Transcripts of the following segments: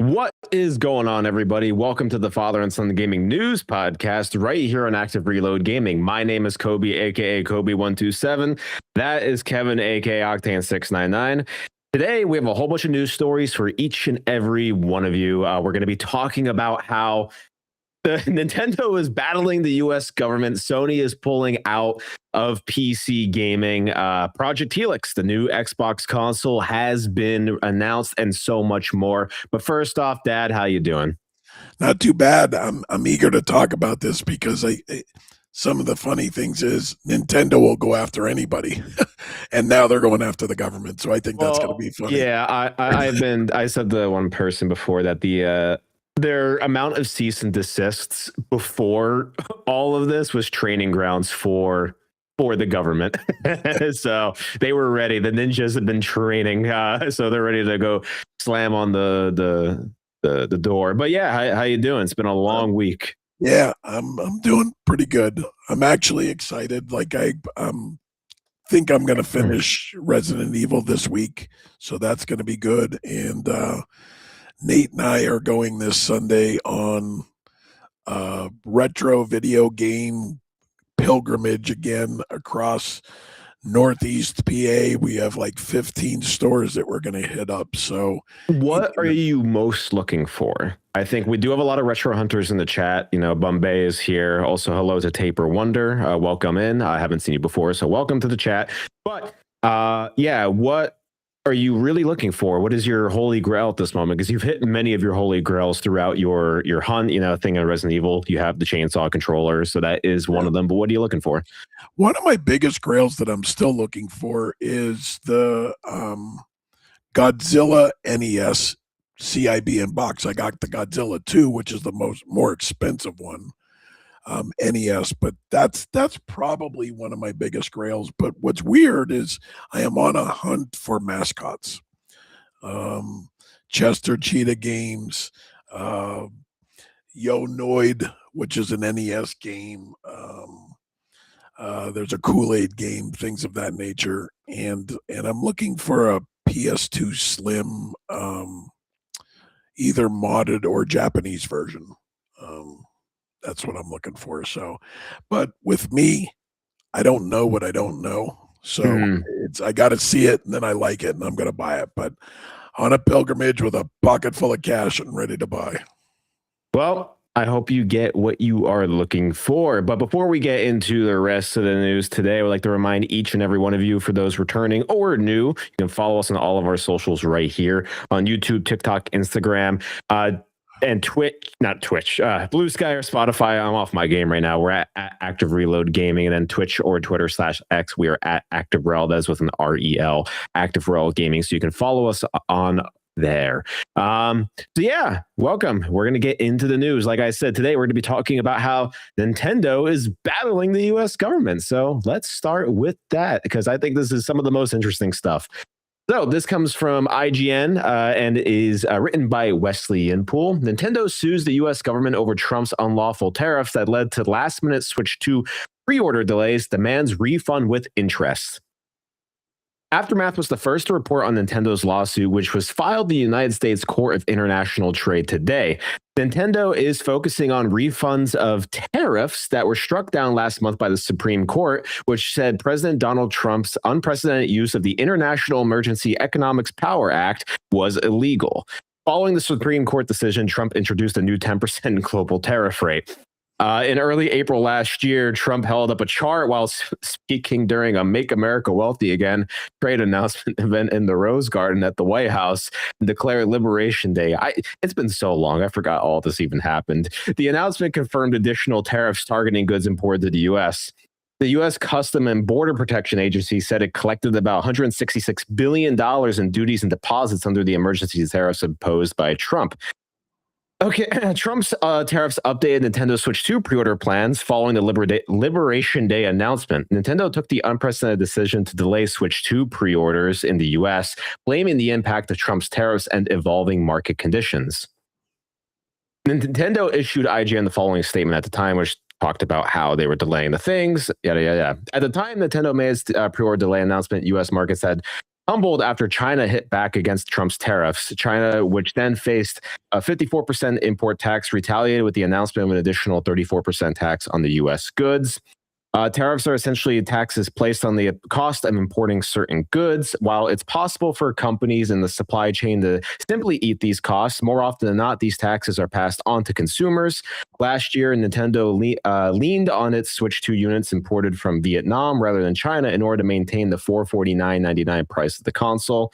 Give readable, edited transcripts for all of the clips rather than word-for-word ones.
What is going on, everybody? Welcome to the Father and Son Gaming News Podcast right here on Active Reload Gaming. My name is Kobe, aka Kobe127. That is Kevin, aka Octane699. Today, we have a whole bunch of news stories for each and every one of you. We're going to be talking about how Nintendo is battling the US government. Sony is pulling out of PC gaming. Project Helix, the new Xbox console, has been announced, and so much more. But first off, Dad, how you doing? Not too bad. I'm eager to talk about this because some of the funny things is Nintendo will go after anybody, and now they're going after the government. So I think that's going to be funny. Yeah, I said to one person before that their amount of cease and desists before all of this was training grounds for the government. So they were ready. The ninjas had been training, so they're ready to go slam on the door. But yeah, how you doing? It's been a long week. Yeah, I'm doing pretty good. I'm actually excited. Like I think I'm going to finish Resident Evil this week, so that's going to be good. And Nate and I are going this Sunday on retro video game pilgrimage again across Northeast PA. We have like 15 stores that we're going to hit up. So what are you most looking for? I think we do have a lot of retro hunters in the chat. You know, Bombay is here. Also, hello to Taper Wonder. Welcome in. I haven't seen you before, so welcome to the chat. But yeah, what are you really looking for? What is your holy grail at this moment? Because you've hit many of your holy grails throughout your hunt. You know, thing in Resident Evil, you have the chainsaw controller, so that is one of them. But what are you looking for? One of my biggest grails that I'm still looking for is the Godzilla NES CIB box. I got the Godzilla 2, which is the more expensive one. NES, but that's probably one of my biggest grails. But what's weird is I am on a hunt for mascots. Chester Cheetah Games, Yo Noid, which is an NES game. There's a Kool-Aid game, things of that nature, and I'm looking for a PS2 Slim, either modded or Japanese version. That's what I'm looking for. So, but with me, I don't know what I don't know. So I got to see it, and then I like it, and I'm going to buy it. But on a pilgrimage with a pocket full of cash and ready to buy. Well, I hope you get what you are looking for. But before we get into the rest of the news today, I would like to remind each and every one of you, for those returning or new, you can follow us on all of our socials right here on YouTube, TikTok, Instagram, and Twitch, Blue Sky or Spotify. I'm off my game right now. We're at Active Reload Gaming, and then Twitch or Twitter/X, we are at Active Rel. That's with an REL, Active Rel Gaming. So you can follow us on there. So yeah, welcome. We're going to get into the news. Like I said, today we're going to be talking about how Nintendo is battling the US government. So let's start with that, because I think this is some of the most interesting stuff. So this comes from IGN and is written by Wesley Inpool. Nintendo sues the U.S. government over Trump's unlawful tariffs that led to last-minute Switch 2 pre-order delays, demands refund with interest. Aftermath was the first to report on Nintendo's lawsuit, which was filed in the United States Court of International Trade today. Nintendo is focusing on refunds of tariffs that were struck down last month by the Supreme Court, which said President Donald Trump's unprecedented use of the International Emergency Economics Power Act was illegal. Following the Supreme Court decision, Trump introduced a new 10% global tariff rate. In early April last year, Trump held up a chart while speaking during a Make America Wealthy Again trade announcement event in the Rose Garden at the White House and declared Liberation Day. It's been so long, I forgot all this even happened. The announcement confirmed additional tariffs targeting goods imported to the U.S. The U.S. Custom and Border Protection Agency said it collected about $166 billion in duties and deposits under the emergency tariffs imposed by Trump. Okay, Trump's tariffs updated Nintendo Switch 2 pre-order plans following the Liberation Day announcement. Nintendo took the unprecedented decision to delay Switch 2 pre-orders in the U.S., blaming the impact of Trump's tariffs and evolving market conditions. Nintendo issued IGN the following statement at the time, which talked about how they were delaying the things, yada, yada, yada. At the time Nintendo made its pre-order delay announcement, U.S. markets had tumbled after China hit back against Trump's tariffs. China, which then faced a 54% import tax, retaliated with the announcement of an additional 34% tax on the U.S. goods. Tariffs are essentially taxes placed on the cost of importing certain goods. While it's possible for companies in the supply chain to simply eat these costs, more often than not, these taxes are passed on to consumers. Last year, Nintendo leaned on its Switch 2 units imported from Vietnam rather than China in order to maintain the $449.99 price of the console.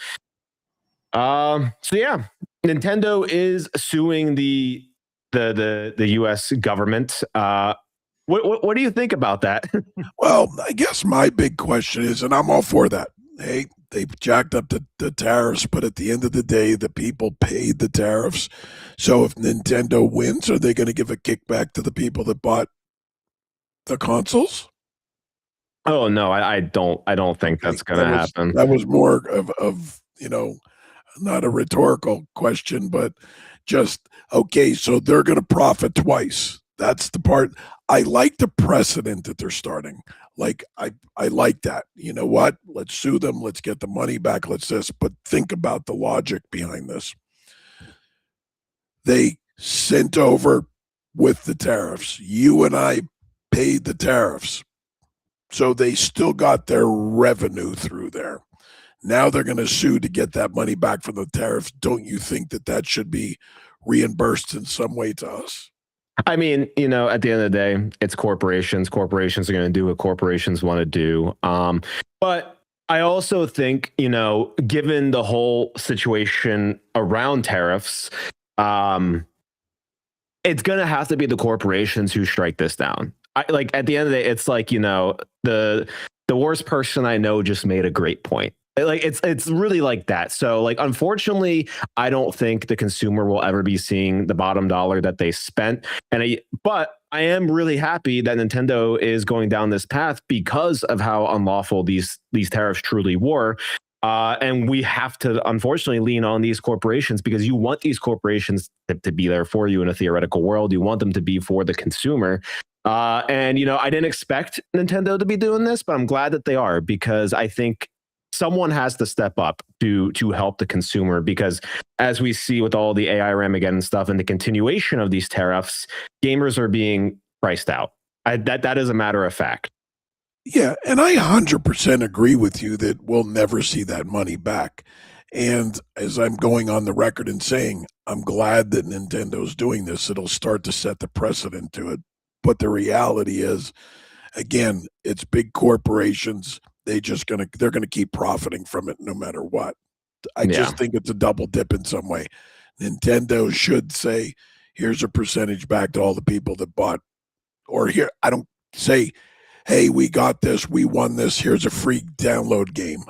So yeah, Nintendo is suing the U.S. government. What do you think about that? Well, I guess my big question is, and I'm all for that. Hey, they've jacked up the tariffs, but at the end of the day, the people paid the tariffs. So if Nintendo wins, are they going to give a kickback to the people that bought the consoles? Oh no, I don't think that's going to happen. That was more of not a rhetorical question, but just okay. So they're going to profit twice. That's the part. I like the precedent that they're starting. Like I like that. You know what? Let's sue them. Let's get the money back. Let's this. But think about the logic behind this. They sent over with the tariffs. You and I paid the tariffs. So they still got their revenue through there. Now they're going to sue to get that money back from the tariffs. Don't you think that should be reimbursed in some way to us? I mean, at the end of the day, it's corporations. Corporations are going to do what corporations want to do. But I also think, given the whole situation around tariffs, it's going to have to be the corporations who strike this down. At the end of the day, it's like, the worst person I know just made a great point. It's really like that. So unfortunately, I don't think the consumer will ever be seeing the bottom dollar that they spent. But I am really happy that Nintendo is going down this path because of how unlawful these tariffs truly were. And we have to, unfortunately, lean on these corporations because you want these corporations to be there for you in a theoretical world. You want them to be for the consumer. And I didn't expect Nintendo to be doing this, but I'm glad that they are because I think someone has to step up to help the consumer because as we see with all the AI Ramageddon stuff and the continuation of these tariffs, gamers are being priced out. That is a matter of fact. Yeah, and I 100% agree with you that we'll never see that money back. And as I'm going on the record and saying, I'm glad that Nintendo's doing this. It'll start to set the precedent to it. But the reality is, again, it's big corporations. They're gonna keep profiting from it no matter what. I just think it's a double dip in some way. Nintendo should say, here's a percentage back to all the people that bought, or here, I don't say, hey, we got this, we won this, here's a free download game.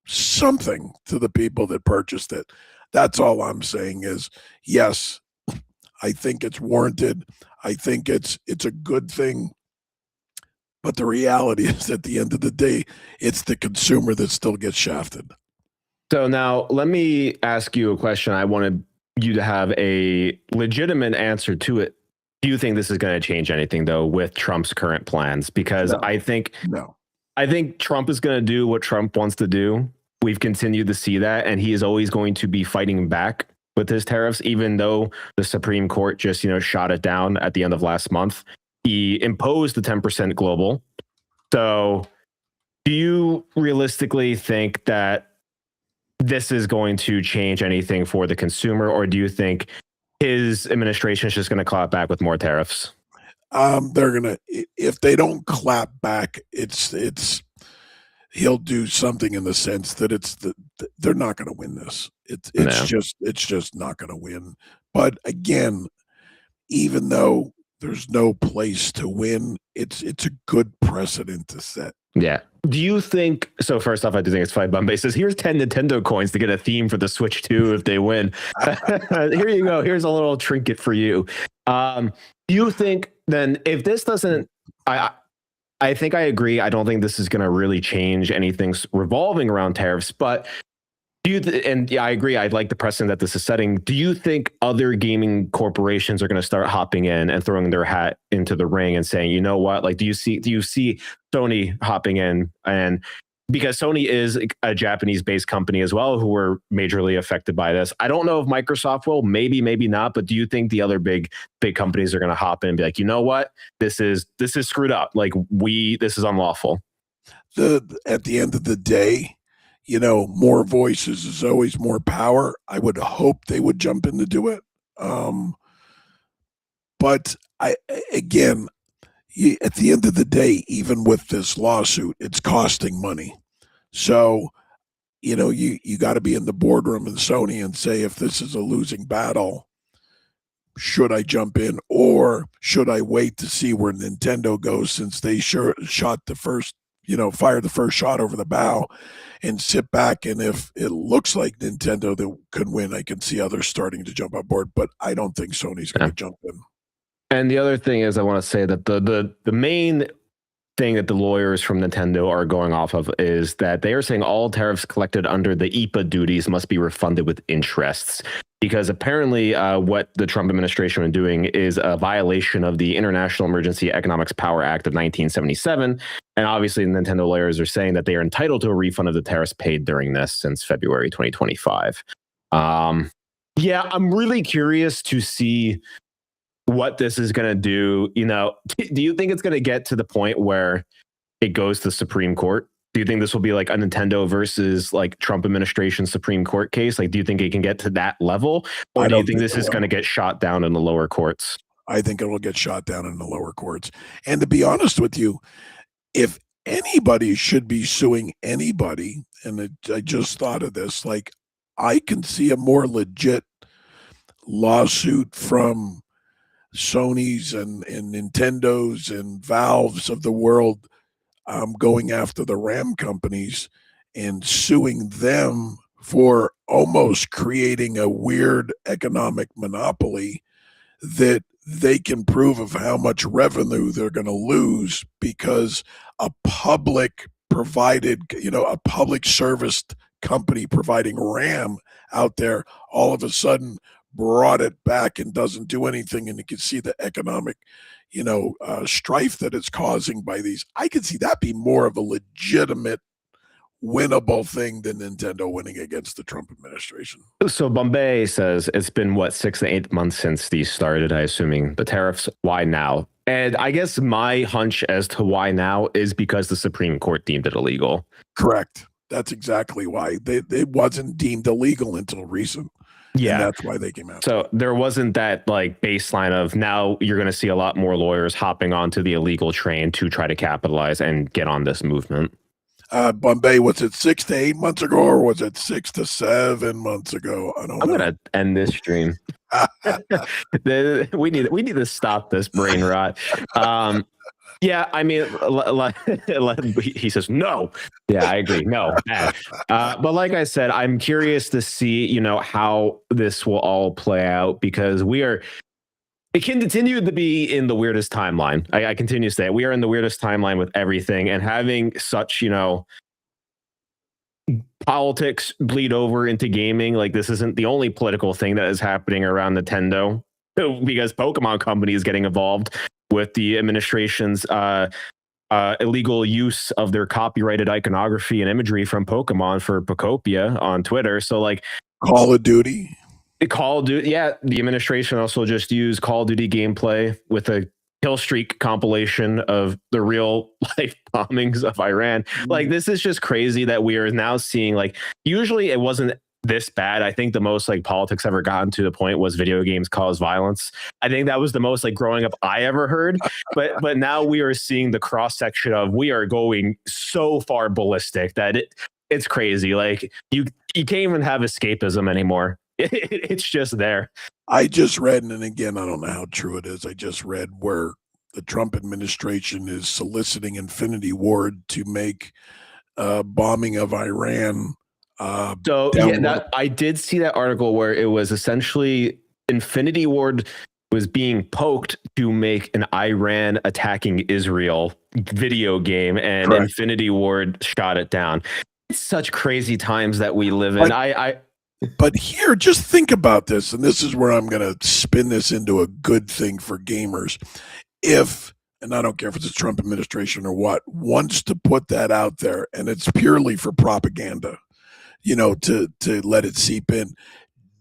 Something to the people that purchased it. That's all I'm saying is, yes, I think it's warranted. I think it's a good thing. But the reality is, at the end of the day, it's the consumer that still gets shafted. So now let me ask you a question. I wanted you to have a legitimate answer to it. Do you think this is going to change anything, though, with Trump's current plans? Because I think Trump is going to do what Trump wants to do. We've continued to see that, and he is always going to be fighting back with his tariffs, even though the Supreme Court just, shot it down at the end of last month. He imposed the 10% global. So do you realistically think that this is going to change anything for the consumer, or do you think his administration is just going to clap back with more tariffs? They're gonna, if they don't clap back, he'll do something in the sense that they're not going to win this. It's just not going to win. But again, even though there's no place to win, it's a good precedent to set. Yeah. Do you think so? First off, I do think it's fine. Bombay says, here's 10 Nintendo coins to get a theme for the Switch 2 if they win. Here you go. Here's a little trinket for you. Do you think then if this doesn't, I think I agree. I don't think this is going to really change anything revolving around tariffs, but I agree. I'd like the precedent that this is setting. Do you think other gaming corporations are going to start hopping in and throwing their hat into the ring and saying, you know what? Do you see Sony hopping in and because Sony is a Japanese-based company as well, who were majorly affected by this. I don't know if Microsoft will, maybe not. But do you think the other big companies are going to hop in and be like, you know what, this is screwed up? Like this is unlawful. At the end of the day, more voices is always more power. I would hope they would jump in to do it. But again, at the end of the day, even with this lawsuit, it's costing money. So, you got to be in the boardroom in Sony and say, if this is a losing battle, should I jump in, or should I wait to see where Nintendo goes, since they shot the first, fired the first shot over the bow, and sit back. And if it looks like Nintendo that could win, I can see others starting to jump on board, but I don't think Sony's going to jump in. And the other thing is, I want to say that the main thing that the lawyers from Nintendo are going off of is that they are saying all tariffs collected under the IEEPA duties must be refunded with interests, because apparently what the Trump administration is doing is a violation of the International Emergency Economics Power Act of 1977. And obviously, the Nintendo lawyers are saying that they are entitled to a refund of the tariffs paid during this since February 2025. Yeah, I'm really curious to see what this is going to do. Do you think it's going to get to the point where it goes to the Supreme Court? Do you think this will be like a Nintendo versus like Trump administration Supreme Court case? Like, do you think it can get to that level, or do you think this is going to get shot down in the lower courts? I think it will get shot down in the lower courts. And to be honest with you, if anybody should be suing anybody, and I just thought of this, like, I can see a more legit lawsuit from Sony's and Nintendo's and Valve's of the world, going after the RAM companies and suing them for almost creating a weird economic monopoly that they can prove of how much revenue they're going to lose, because a public provided, a public serviced company providing RAM out there all of a sudden brought it back and doesn't do anything. And you can see the economic, strife that it's causing by these. I could see that be more of a legitimate winnable thing than Nintendo winning against the Trump administration. So Bombay says it's been 6 to 8 months since these started, I assuming the tariffs. Why now? And I guess my hunch as to why now is because the Supreme Court deemed it illegal. Correct. That's exactly why. It wasn't deemed illegal until recent. Yeah, and that's why they came out. So there wasn't that like baseline of, now you're going to see a lot more lawyers hopping onto the illegal train to try to capitalize and get on this movement. Bombay, was it 6 to 8 months ago, or was it 6 to 7 months ago? I don't know. I'm gonna end this stream. we need to stop this brain rot. Yeah, I mean, he says no. Yeah, I agree. No, bad. But like I said, I'm curious to see, how this will all play out, because it can continue to be in the weirdest timeline. I continue to say it. We are in the weirdest timeline with everything, and having such, politics bleed over into gaming. Like, this isn't the only political thing that is happening around Nintendo, because Pokemon Company is getting involved with the administration's illegal use of their copyrighted iconography and imagery from Pokemon for Pokopia on Twitter. So like Call of Duty. Yeah, the administration also just used Call of Duty gameplay with a kill streak compilation of the real life bombings of Iran. Like, this is just crazy that we are now seeing, like, usually it wasn't this bad. I think the most like politics ever gotten to the point was video games cause violence. I think that was the most like growing up I ever heard. But now we are seeing the cross section of, we are going so far ballistic that it's crazy. Like, you can't even have escapism anymore. It's just there. I just read, and again, I don't know how true it is, I just read where the Trump administration is soliciting Infinity Ward to make bombing of Iran. I did see that article where it was essentially Infinity Ward was being poked to make an Iran attacking Israel video game, and correct, Infinity Ward shot it down. It's such crazy times that we live in. But here, just think about this, and this is where I'm going to spin this into a good thing for gamers. and I don't care if it's a Trump administration or what, wants to put that out there, and it's purely for propaganda, to let it seep in.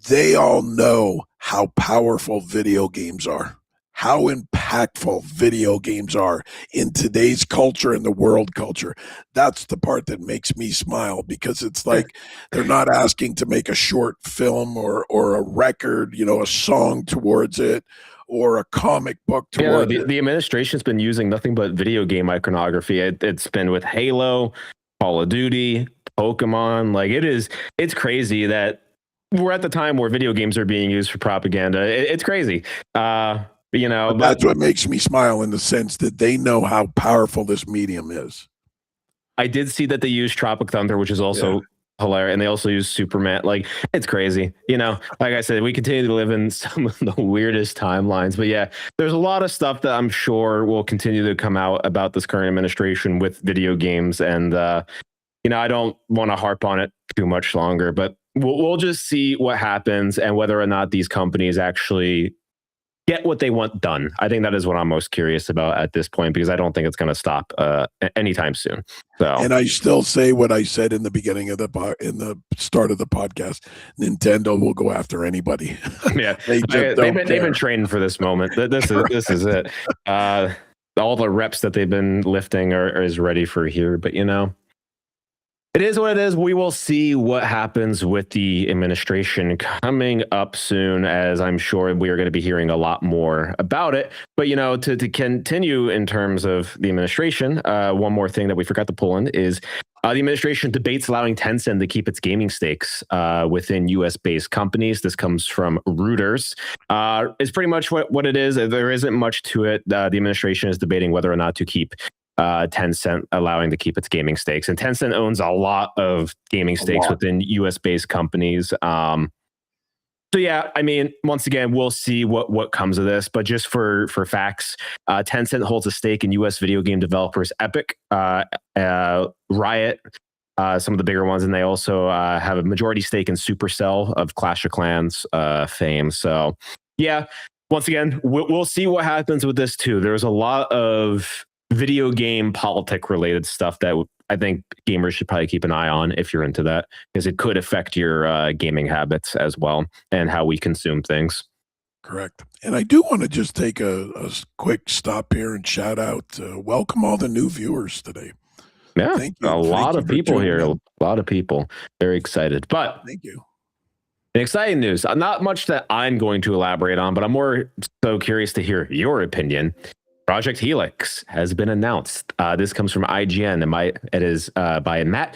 They all know how powerful video games are, how impactful video games are in today's culture and the world culture. That's the part that makes me smile, because it's like they're not asking to make a short film or a record, a song towards it, or a comic book towards it. The administration's been using nothing but video game iconography. It's been with Halo, Call of Duty, Pokemon. Like it's crazy that we're at the time where video games are being used for propaganda. It's crazy. But that's what makes me smile, in the sense that they know how powerful this medium is. I did see that they use Tropic Thunder, which is also hilarious, and they also use Superman. Like, it's crazy. Like I said, we continue to live in some of the weirdest timelines. But yeah, there's a lot of stuff that I'm sure will continue to come out about this current administration with video games, and I don't want to harp on it too much longer, but we'll just see what happens and whether or not these companies actually get what they want done. I think that is what I'm most curious about at this point, because I don't think it's going to stop anytime soon. So, and I still say what I said in the beginning of in the start of the podcast: Nintendo will go after anybody. Yeah, they've been training for this moment. This is it. All the reps that they've been lifting is ready for here, but it is what it is. We will see what happens with the administration coming up soon, as I'm sure we are going to be hearing a lot more about it. But, to continue in terms of the administration, one more thing that we forgot to pull in is the administration debates allowing Tencent to keep its gaming stakes within US-based companies. This comes from Reuters. It's pretty much what it is. There isn't much to it. The administration is debating whether or not to keep Tencent allowing to keep its gaming stakes, and Tencent owns a lot of gaming stakes within US-based companies. So yeah, I mean, once again, we'll see what comes of this. But just for facts, Tencent holds a stake in US video game developers Epic, Riot, some of the bigger ones, and they also have a majority stake in Supercell of Clash of Clans fame. So yeah, once again, we'll see what happens with this too. There's a lot of video game politic related stuff that I think gamers should probably keep an eye on if you're into that, because it could affect your gaming habits as well and how we consume things. Correct. And I do want to just take a quick stop here and shout out, welcome all the new viewers today. Yeah, a lot of people here, a lot of people very excited. But thank you. Exciting news. Not much that I'm going to elaborate on, but I'm more so curious to hear your opinion. Project Helix has been announced. This comes from IGN, and it is by Matt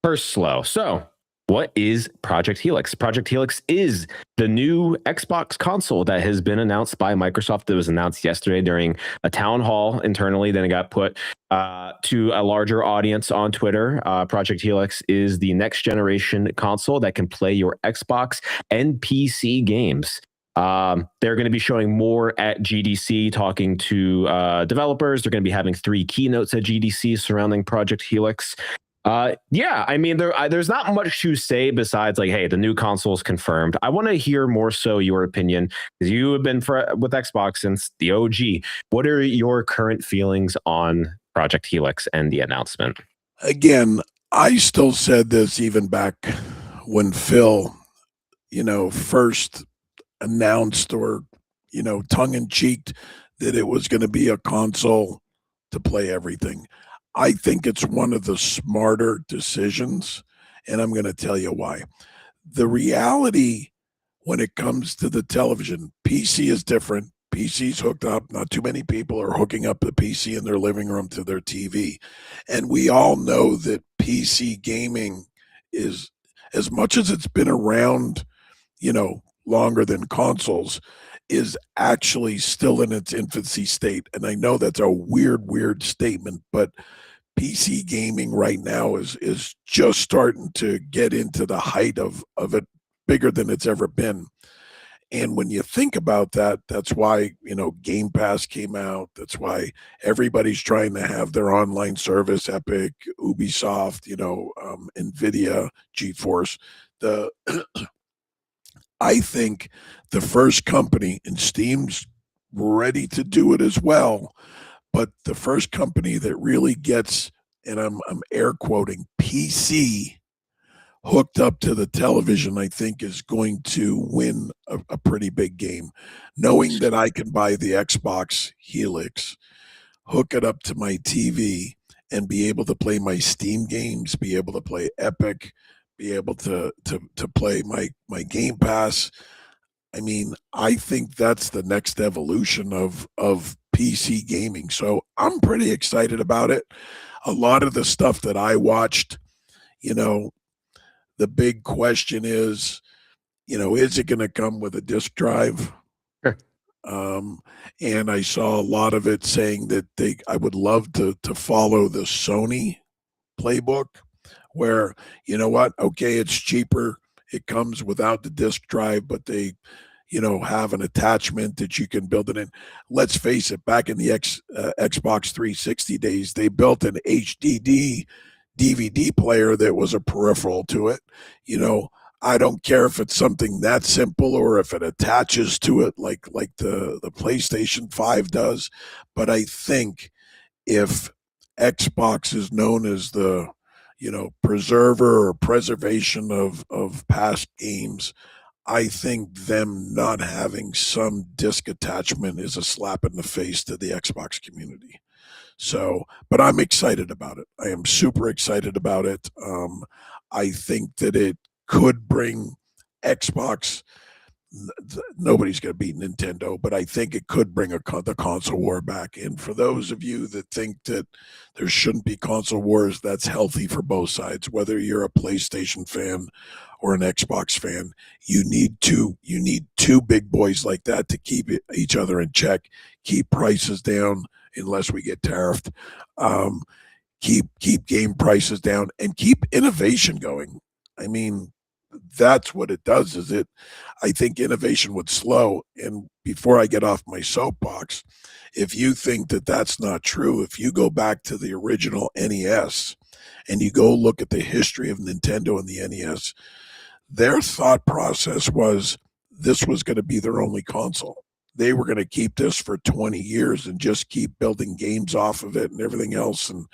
Purslow. So, what is Project Helix? Project Helix is the new Xbox console that has been announced by Microsoft. It was announced yesterday during a town hall internally. Then it got put to a larger audience on Twitter. Project Helix is the next generation console that can play your Xbox and PC games. They're going to be showing more at GDC, talking to developers. They're going to be having 3 keynotes at GDC surrounding Project Helix. Yeah, I mean, there's not much to say besides like, hey, the new console is confirmed. I want to hear more so your opinion, because you have been with Xbox since the OG. What are your current feelings on Project Helix and the announcement? Again, I still said this even back when Phil, first announced, or tongue-in-cheek, that it was going to be a console to play everything. I think it's one of the smarter decisions, and I'm going to tell you why. The reality when it comes to the television, PC is different. PC's hooked up. Not too many people are hooking up the PC in their living room to their TV. And we all know that PC gaming is, as much as it's been around, longer than consoles, is actually still in its infancy state. And I know that's a weird statement, but PC gaming right now is just starting to get into the height of it, bigger than it's ever been. And when you think about that, that's why, Game Pass came out. That's why everybody's trying to have their online service, Epic, Ubisoft, NVIDIA, GeForce. I think the first company, and Steam's ready to do it as well, but the first company that really gets, and I'm air quoting, PC hooked up to the television, I think is going to win a pretty big game. Knowing that I can buy the Xbox Helix, hook it up to my TV, and be able to play my Steam games, be able to play Epic, be able to play my Game Pass. I mean, I think that's the next evolution of PC gaming. So I'm pretty excited about it. A lot of the stuff that I watched, you know, the big question is it going to come with a disk drive? Sure. And I saw a lot of it saying that I would love to follow the Sony playbook, where you know what, okay, it's cheaper, it comes without the disk drive, but they have an attachment that you can build it in. Let's face it, back in the Xbox 360 days, they built an HDD DVD player that was a peripheral to it. I don't care if it's something that simple or if it attaches to it like the PlayStation 5 does. But I think if Xbox is known as the preserver or preservation of past games, I think them not having some disc attachment is a slap in the face to the Xbox community. So, but I'm excited about it. I am super excited about it. I think that it could bring Xbox. Nobody's going to beat Nintendo, but I think it could bring the console war back. And for those of you that think that there shouldn't be console wars, that's healthy for both sides. Whether you're a PlayStation fan or an Xbox fan, you need two big boys like that to keep each other in check, keep prices down unless we get tariffed, keep game prices down, and keep innovation going. I mean, that's what it does. I think innovation would slow. And before I get off my soapbox, if you think that that's not true, if you go back to the original NES and you go look at the history of Nintendo and the NES, their thought process was this was going to be their only console. They were going to keep this for 20 years and just keep building games off of it and everything else. And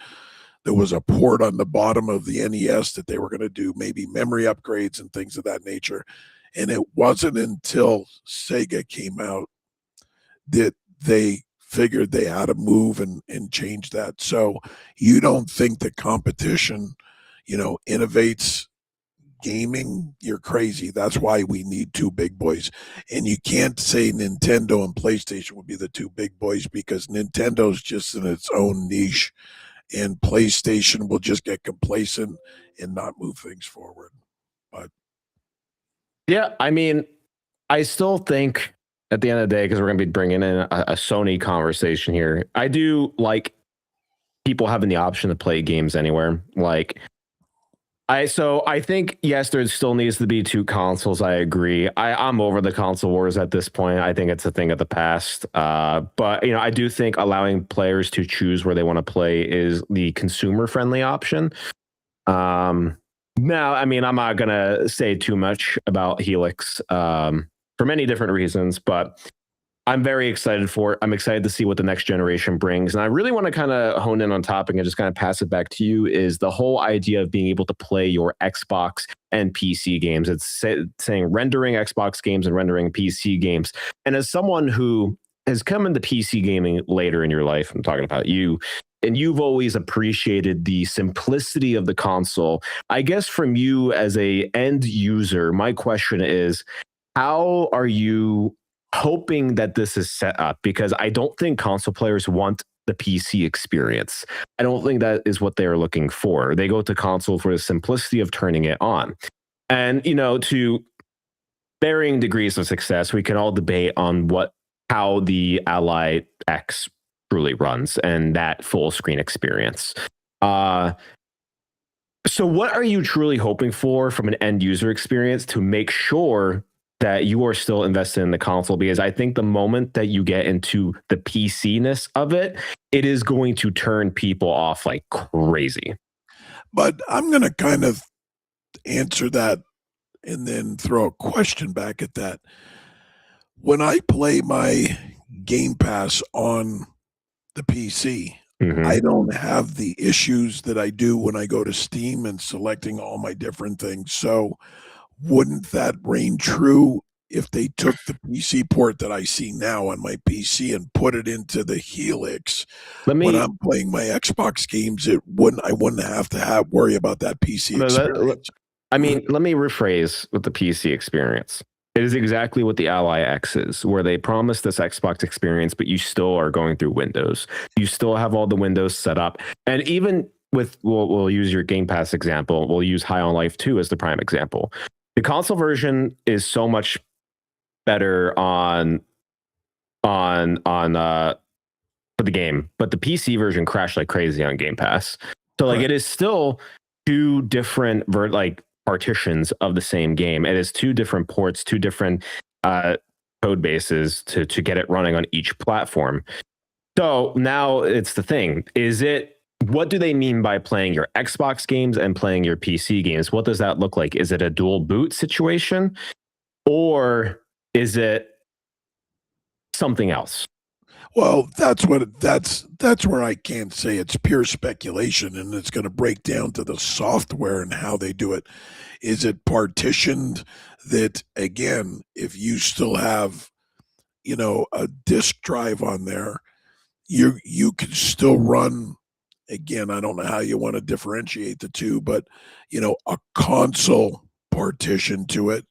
there was a port on the bottom of the NES that they were going to do maybe memory upgrades and things of that nature. And it wasn't until Sega came out that they figured they had to move and change that. So you don't think the competition, innovates gaming? You're crazy. That's why we need two big boys. And you can't say Nintendo and PlayStation would be the two big boys because Nintendo's just in its own niche and PlayStation will just get complacent and not move things forward. But yeah, I mean, I still think at the end of the day, because we're going to be bringing in a Sony conversation here, I do like people having the option to play games anywhere. I think, yes, there still needs to be two consoles. I agree. I'm over the console wars at this point. I think it's a thing of the past. But I do think allowing players to choose where they want to play is the consumer friendly option. Now, I mean, I'm not gonna say too much about Helix for many different reasons, but I'm very excited for it. I'm excited to see what the next generation brings. And I really want to kind of hone in on topic and just kind of pass it back to you is the whole idea of being able to play your Xbox and PC games. It's saying rendering Xbox games and rendering PC games. And as someone who has come into PC gaming later in your life, I'm talking about you, and you've always appreciated the simplicity of the console. I guess from you as a end user, my question is, how are you hoping that this is set up? Because I don't think console players want the PC experience. I don't think that is what they're looking for. They go to console for the simplicity of turning it on. And, to varying degrees of success, we can all debate on how the Ally X truly runs and that full screen experience. So what are you truly hoping for from an end user experience to make sure that you are still invested in the console? Because I think the moment that you get into the PC-ness of it, it is going to turn people off like crazy. But I'm going to kind of answer that and then throw a question back at that. When I play my Game Pass on the PC. Mhm. I don't have the issues that I do when I go to Steam and selecting all my different things. So wouldn't that reign true if they took the PC port that I see now on my PC and put it into the Helix? Let When me I'm playing my Xbox games, I wouldn't have to worry about that PC let- let- experience. I mean, let me rephrase with the PC experience. It is exactly what the Ally X is, where they promise this Xbox experience, but you still are going through Windows. You still have all the Windows set up. And even with, we'll use your Game Pass example, we'll use High on Life 2 as the prime example. The console version is so much better on for the game, but the PC version crashed like crazy on Game Pass. So like Right. it is still two different like partitions of the same game. It is two different ports, two different code bases to get it running on each platform. So now it's the thing. Is it, what do they mean by playing your Xbox games and playing your PC games? What does that look like? Is it a dual boot situation, or is it something else? Well, that's where I can't say. It's pure speculation, and it's going to break down to the software and how they do it. Is it partitioned that, again, if you still have, a disk drive on there, you can still run, again, I don't know how you want to differentiate the two, but a console partition to it,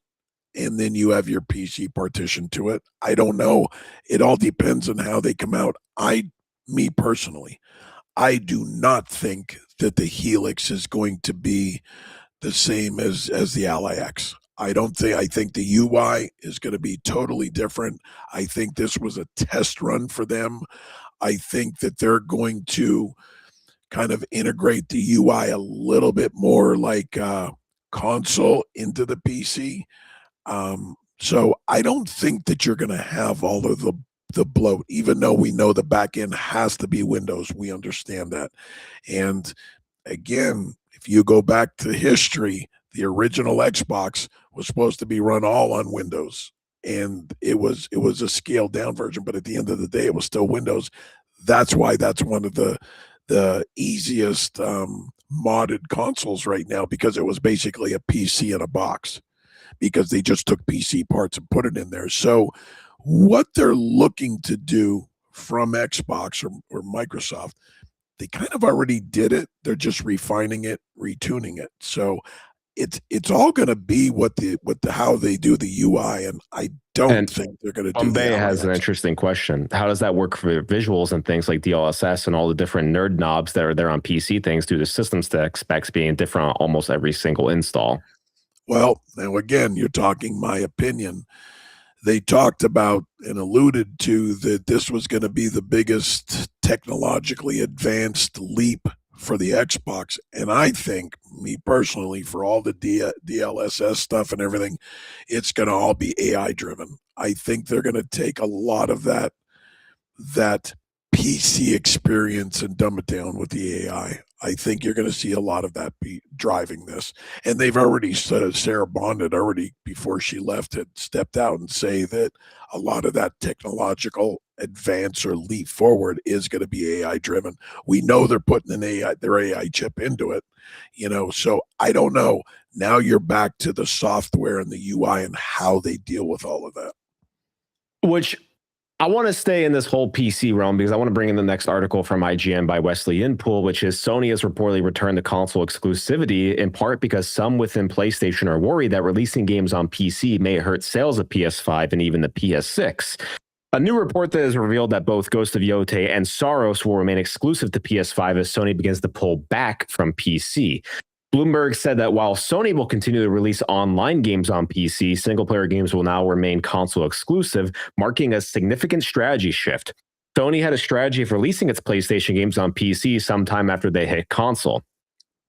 and then you have your PC partition to it. I don't know. It all depends on how they come out. Me personally, I do not think that the Helix is going to be the same as the Ally X. I think the UI is going to be totally different. I think this was a test run for them. I think that they're going to kind of integrate the UI a little bit more like console into the PC. So I don't think that you're going to have all of the bloat, even though we know the back end has to be Windows. We understand that. And again, if you go back to history, the original Xbox was supposed to be run all on Windows. And it was a scaled down version, but at the end of the day, it was still Windows. That's why that's one of the easiest modded consoles right now, because it was basically a PC in a box, because they just took PC parts and put it in there. So what they're looking to do from Xbox or Microsoft, they kind of already did it. They're just refining it, retuning it. So it's all going to be what the how they do the UI, and I don't And think they're going to do the Bombay has an LAX. interesting question. How does that work for visuals and things like DLSS and all the different nerd knobs that are there on PC things due to system specs being different on almost every single install? Well, now again, you're talking my opinion. They talked about and alluded to that this was going to be the biggest technologically advanced leap for the Xbox. And I think, me personally, for all the DLSS stuff and everything, it's going to all be AI driven. I think they're going to take a lot of that PC experience and dumb it down with the AI. I think you're going to see a lot of that be driving this. And they've already said, Sarah Bond had already, before she left, had stepped out and say that a lot of that technological advance or leap forward is going to be AI driven. We know they're putting their AI chip into it, so I don't know. Now you're back to the software and the UI and how they deal with all of that. Which I want to stay in this whole PC realm because I want to bring in the next article from IGN by Wesley Inpool, which is Sony has reportedly returned to console exclusivity, in part because some within PlayStation are worried that releasing games on PC may hurt sales of PS5 and even the PS6. A new report that has revealed that both Ghost of Yotei and Saros will remain exclusive to PS5 as Sony begins to pull back from PC. Bloomberg said that while Sony will continue to release online games on PC, single-player games will now remain console exclusive, marking a significant strategy shift. Sony had a strategy of releasing its PlayStation games on PC sometime after they hit console.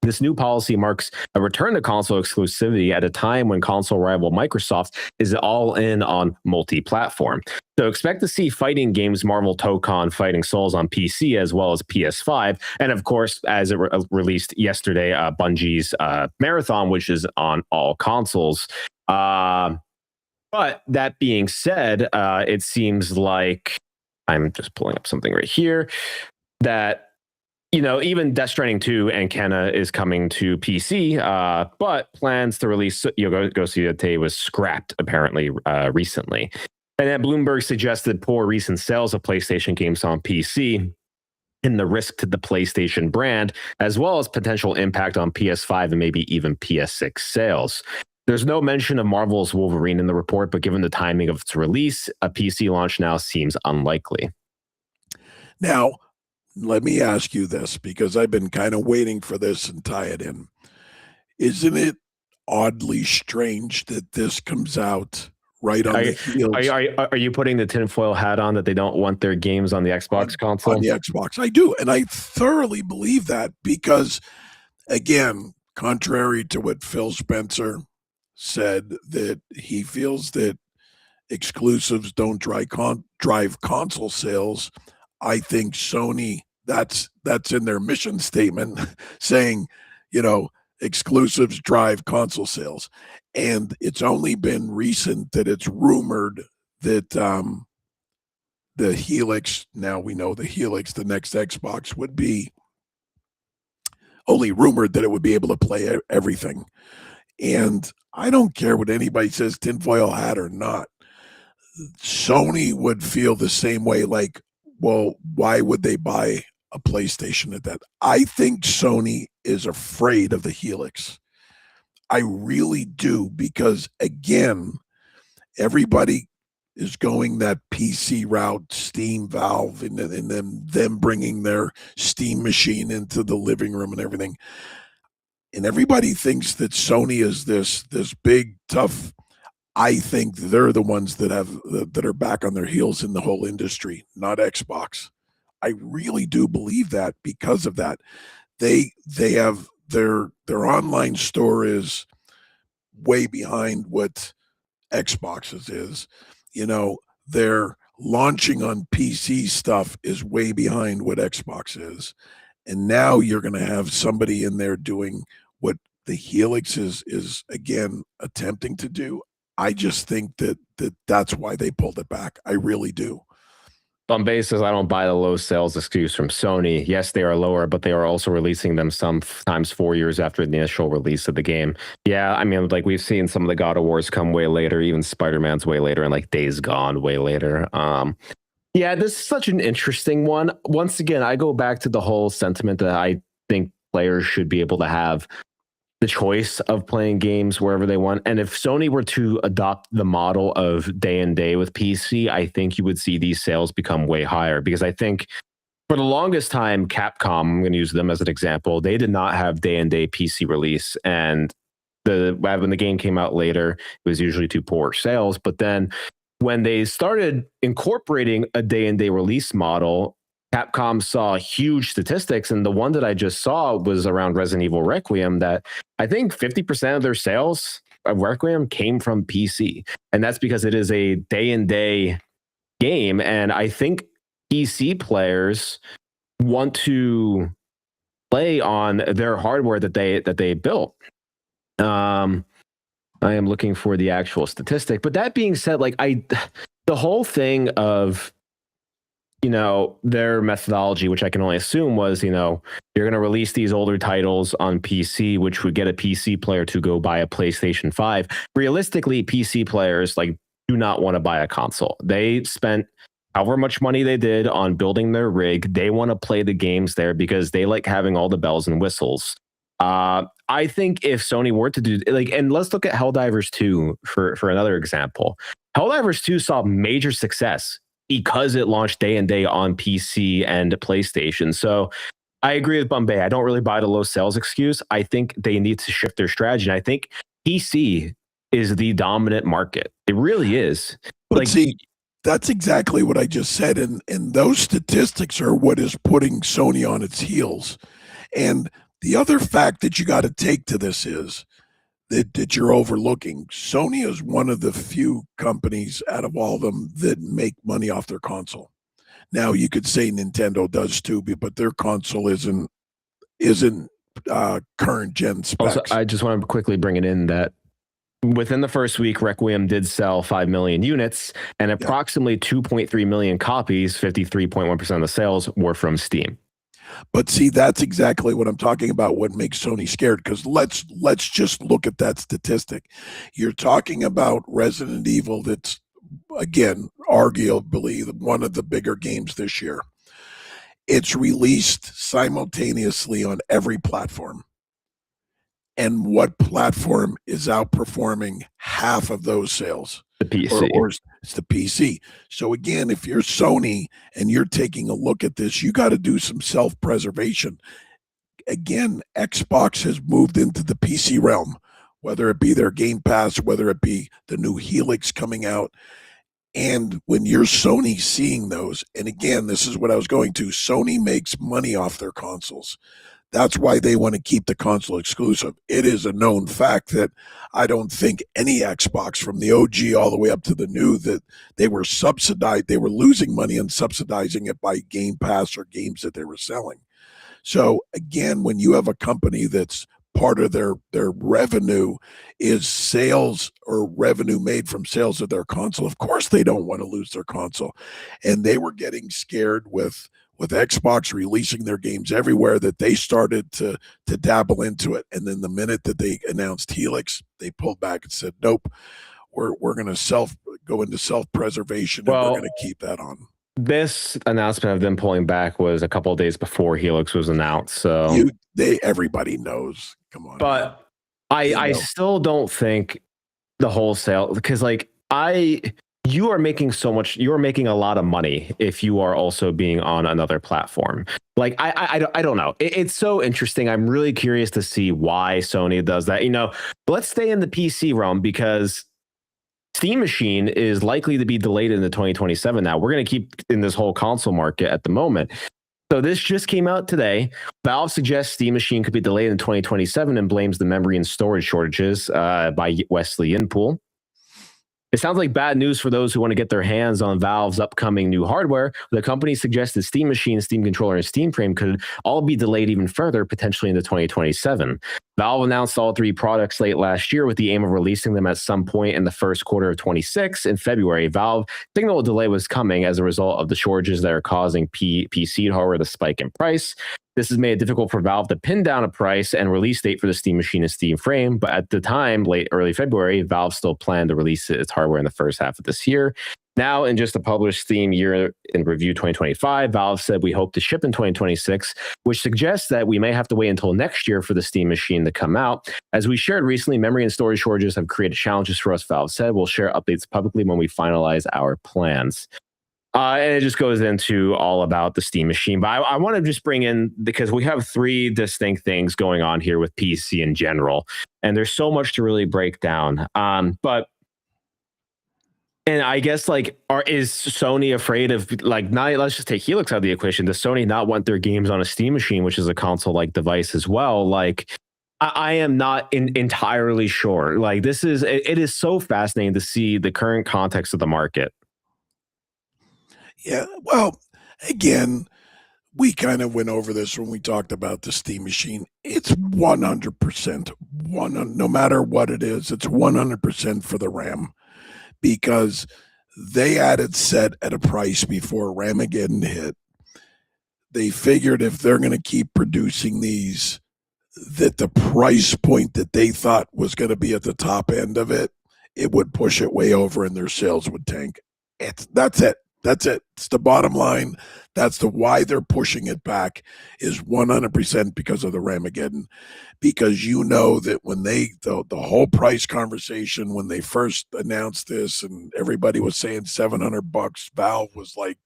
This new policy marks a return to console exclusivity at a time when console rival Microsoft is all in on multi-platform. So expect to see fighting games Marvel Tokon Fighting Souls on PC as well as PS5. And of course, as it released yesterday, Bungie's Marathon, which is on all consoles. But that being said, it seems like I'm just pulling up something right here. that, even Death Stranding 2 and Kenna is coming to PC, but plans to release Ghost of Tsushima was scrapped apparently recently. And then Bloomberg suggested poor recent sales of PlayStation games on PC and the risk to the PlayStation brand, as well as potential impact on PS5 and maybe even PS6 sales. There's no mention of Marvel's Wolverine in the report, but given the timing of its release, a PC launch now seems unlikely. Now, let me ask you this, because I've been kind of waiting for this and tie it in. Isn't it oddly strange that this comes out right on the heels? Are you putting the tinfoil hat on that they don't want their games on the Xbox console? On the Xbox, I do. And I thoroughly believe that because, again, contrary to what Phil Spencer said, that he feels that exclusives don't drive console sales. I think Sony, that's in their mission statement saying, exclusives drive console sales. And it's only been recent that it's rumored that the Helix, now we know the Helix, the next Xbox, would be only rumored that it would be able to play everything. And I don't care what anybody says, tinfoil hat or not. Sony would feel the same way, like, well, why would they buy a PlayStation at that? I think Sony is afraid of the Helix. I really do, because, again, everybody is going that PC route, Steam, Valve, and then them bringing their Steam machine into the living room and everything. And everybody thinks that Sony is this big, tough. I think they're the ones that are back on their heels in the whole industry, not Xbox. I really do believe that because of that. They have their online store is way behind what Xbox's is. Their launching on PC stuff is way behind what Xbox is. And now you're going to have somebody in there doing what the Helix is again attempting to do. I just think that's why they pulled it back. I really do. On basis, I don't buy the low sales excuse from Sony. Yes, they are lower, but they are also releasing them sometimes 4 years after the initial release of the game. Yeah, I mean, like we've seen some of the God of Wars come way later, even Spider-Man's way later, and like Days Gone way later. Yeah, this is such an interesting one. Once again, I go back to the whole sentiment that I think players should be able to have the choice of playing games wherever they want. And if Sony were to adopt the model of day and day with PC, I think you would see these sales become way higher, because I think for the longest time, Capcom, I'm going to use them as an example, they did not have day and day PC release. And when the game came out later, it was usually too poor sales. But then when they started incorporating a day and day release model, Capcom saw huge statistics, and the one that I just saw was around Resident Evil Requiem, that I think 50% of their sales of Requiem came from PC. And that's because it is a day-and-day game, and I think PC players want to play on their hardware that they built. I am looking for the actual statistic. But that being said, like the whole thing of their methodology, which I can only assume was, you're going to release these older titles on PC, which would get a PC player to go buy a PlayStation 5. Realistically, PC players do not want to buy a console. They spent however much money they did on building their rig. They want to play the games there because they like having all the bells and whistles. I think if Sony were to do and let's look at Helldivers 2 for another example. Helldivers 2 saw major success because it launched day and day on PC and PlayStation. So I agree with Bombay. I don't really buy the low sales excuse. I think they need to shift their strategy. And I think PC is the dominant market. It really is. But see, that's exactly what I just said. And those statistics are what is putting Sony on its heels. And the other fact that you got to take to this is that you're overlooking. Sony is one of the few companies out of all of them that make money off their console. Now you could say Nintendo does too, but their console isn't current gen specs. Also, I just want to quickly bring it in that within the first week, Requiem did sell 5 million units, and approximately 2.3 million copies, 53.1% of the sales, were from Steam. But see, that's exactly what I'm talking about. What makes Sony scared? Because let's just look at that statistic. You're talking about Resident Evil. That's again arguably one of the bigger games this year. It's released simultaneously on every platform. And what platform is outperforming half of those sales? The PC. Or it's the PC. So again, if you're Sony and you're taking a look at this, you got to do some self-preservation. Again, Xbox has moved into the PC realm, whether it be their Game Pass, whether it be the new Helix coming out. And when you're Sony seeing those, and again, this is what I was going to, Sony makes money off their consoles. That's why they want to keep the console exclusive. It is a known fact that I don't think any Xbox from the OG all the way up to the new that they were subsidized. They were losing money and subsidizing it by Game Pass or games that they were selling. So again, when you have a company that's part of their revenue is sales or revenue made from sales of their console, of course they don't want to lose their console. And they were getting scared with Xbox releasing their games everywhere that they started to dabble into it. And then the minute that they announced Helix, they pulled back and said, nope, we're going to go into self-preservation and we're going to keep that on. This announcement of them pulling back was a couple of days before Helix was announced. So everybody knows. Come on. But I still don't think the wholesale, because you are making a lot of money if you are also being on another platform. Like, I don't know. It's so interesting. I'm really curious to see why Sony does that. But let's stay in the PC realm, because Steam Machine is likely to be delayed into 2027 now. We're going to keep in this whole console market at the moment. So this just came out today. Valve suggests Steam Machine could be delayed in 2027 and blames the memory and storage shortages by Wesley Inpool. It sounds like bad news for those who want to get their hands on Valve's upcoming new hardware. The company suggested Steam Machine, Steam Controller, and Steam Frame could all be delayed even further, potentially into 2027. Valve announced all three products late last year with the aim of releasing them at some point in the first quarter of 26. In February, Valve signaled a delay was coming as a result of the shortages that are causing PC hardware to spike in price. This has made it difficult for Valve to pin down a price and release date for the Steam Machine and Steam Frame. But at the time, early February, Valve still planned to release its hardware in the first half of this year. Now, in just the published Steam Year in Review 2025, Valve said we hope to ship in 2026, which suggests that we may have to wait until next year for the Steam Machine to come out. As we shared recently, memory and storage shortages have created challenges for us, Valve said. We'll share updates publicly when we finalize our plans. And it just goes into all about the Steam Machine. But I want to just bring in, because we have three distinct things going on here with PC in general. And there's so much to really break down. And I guess, is Sony afraid of, let's just take Helix out of the equation. Does Sony not want their games on a Steam Machine, which is a console-like device as well? I am not entirely sure. It is so fascinating to see the current context of the market. Yeah, well, again, we kind of went over this when we talked about the Steam Machine. It's 100%, no matter what it is, it's 100% for the RAM, because they had it set at a price before Ramageddon hit. They figured if they're going to keep producing these, that the price point that they thought was going to be at the top end of it, it would push it way over and their sales would tank. That's it. That's it. It's the bottom line. That's why they're pushing it back, is 100% because of the Ramageddon. Because that when the whole price conversation, when they first announced this and everybody was saying $700, Valve was like,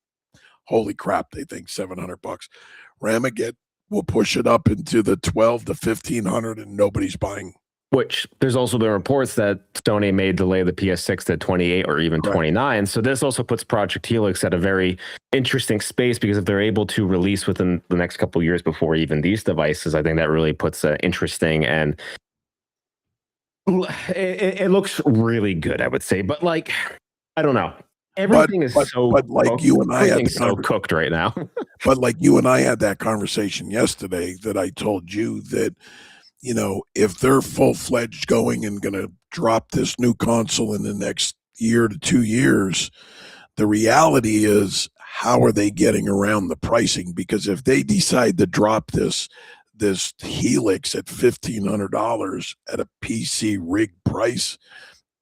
holy crap, they think $700. Ramageddon will push it up into the 12 to 1500 and nobody's buying. Which there's also been reports that Sony may delay the PS6 to 28 or even 29. So this also puts Project Helix at a very interesting space, because if they're able to release within the next couple of years before even these devices, I think that really puts it interesting, and it looks really good, I would say. But I don't know. Everything is so you and I had so cooked right now. But you and I had that conversation yesterday that I told you that, if they're full-fledged going and going to drop this new console in the next year to 2 years, the reality is, how are they getting around the pricing? Because if they decide to drop this Helix at $1,500 at a PC rig price,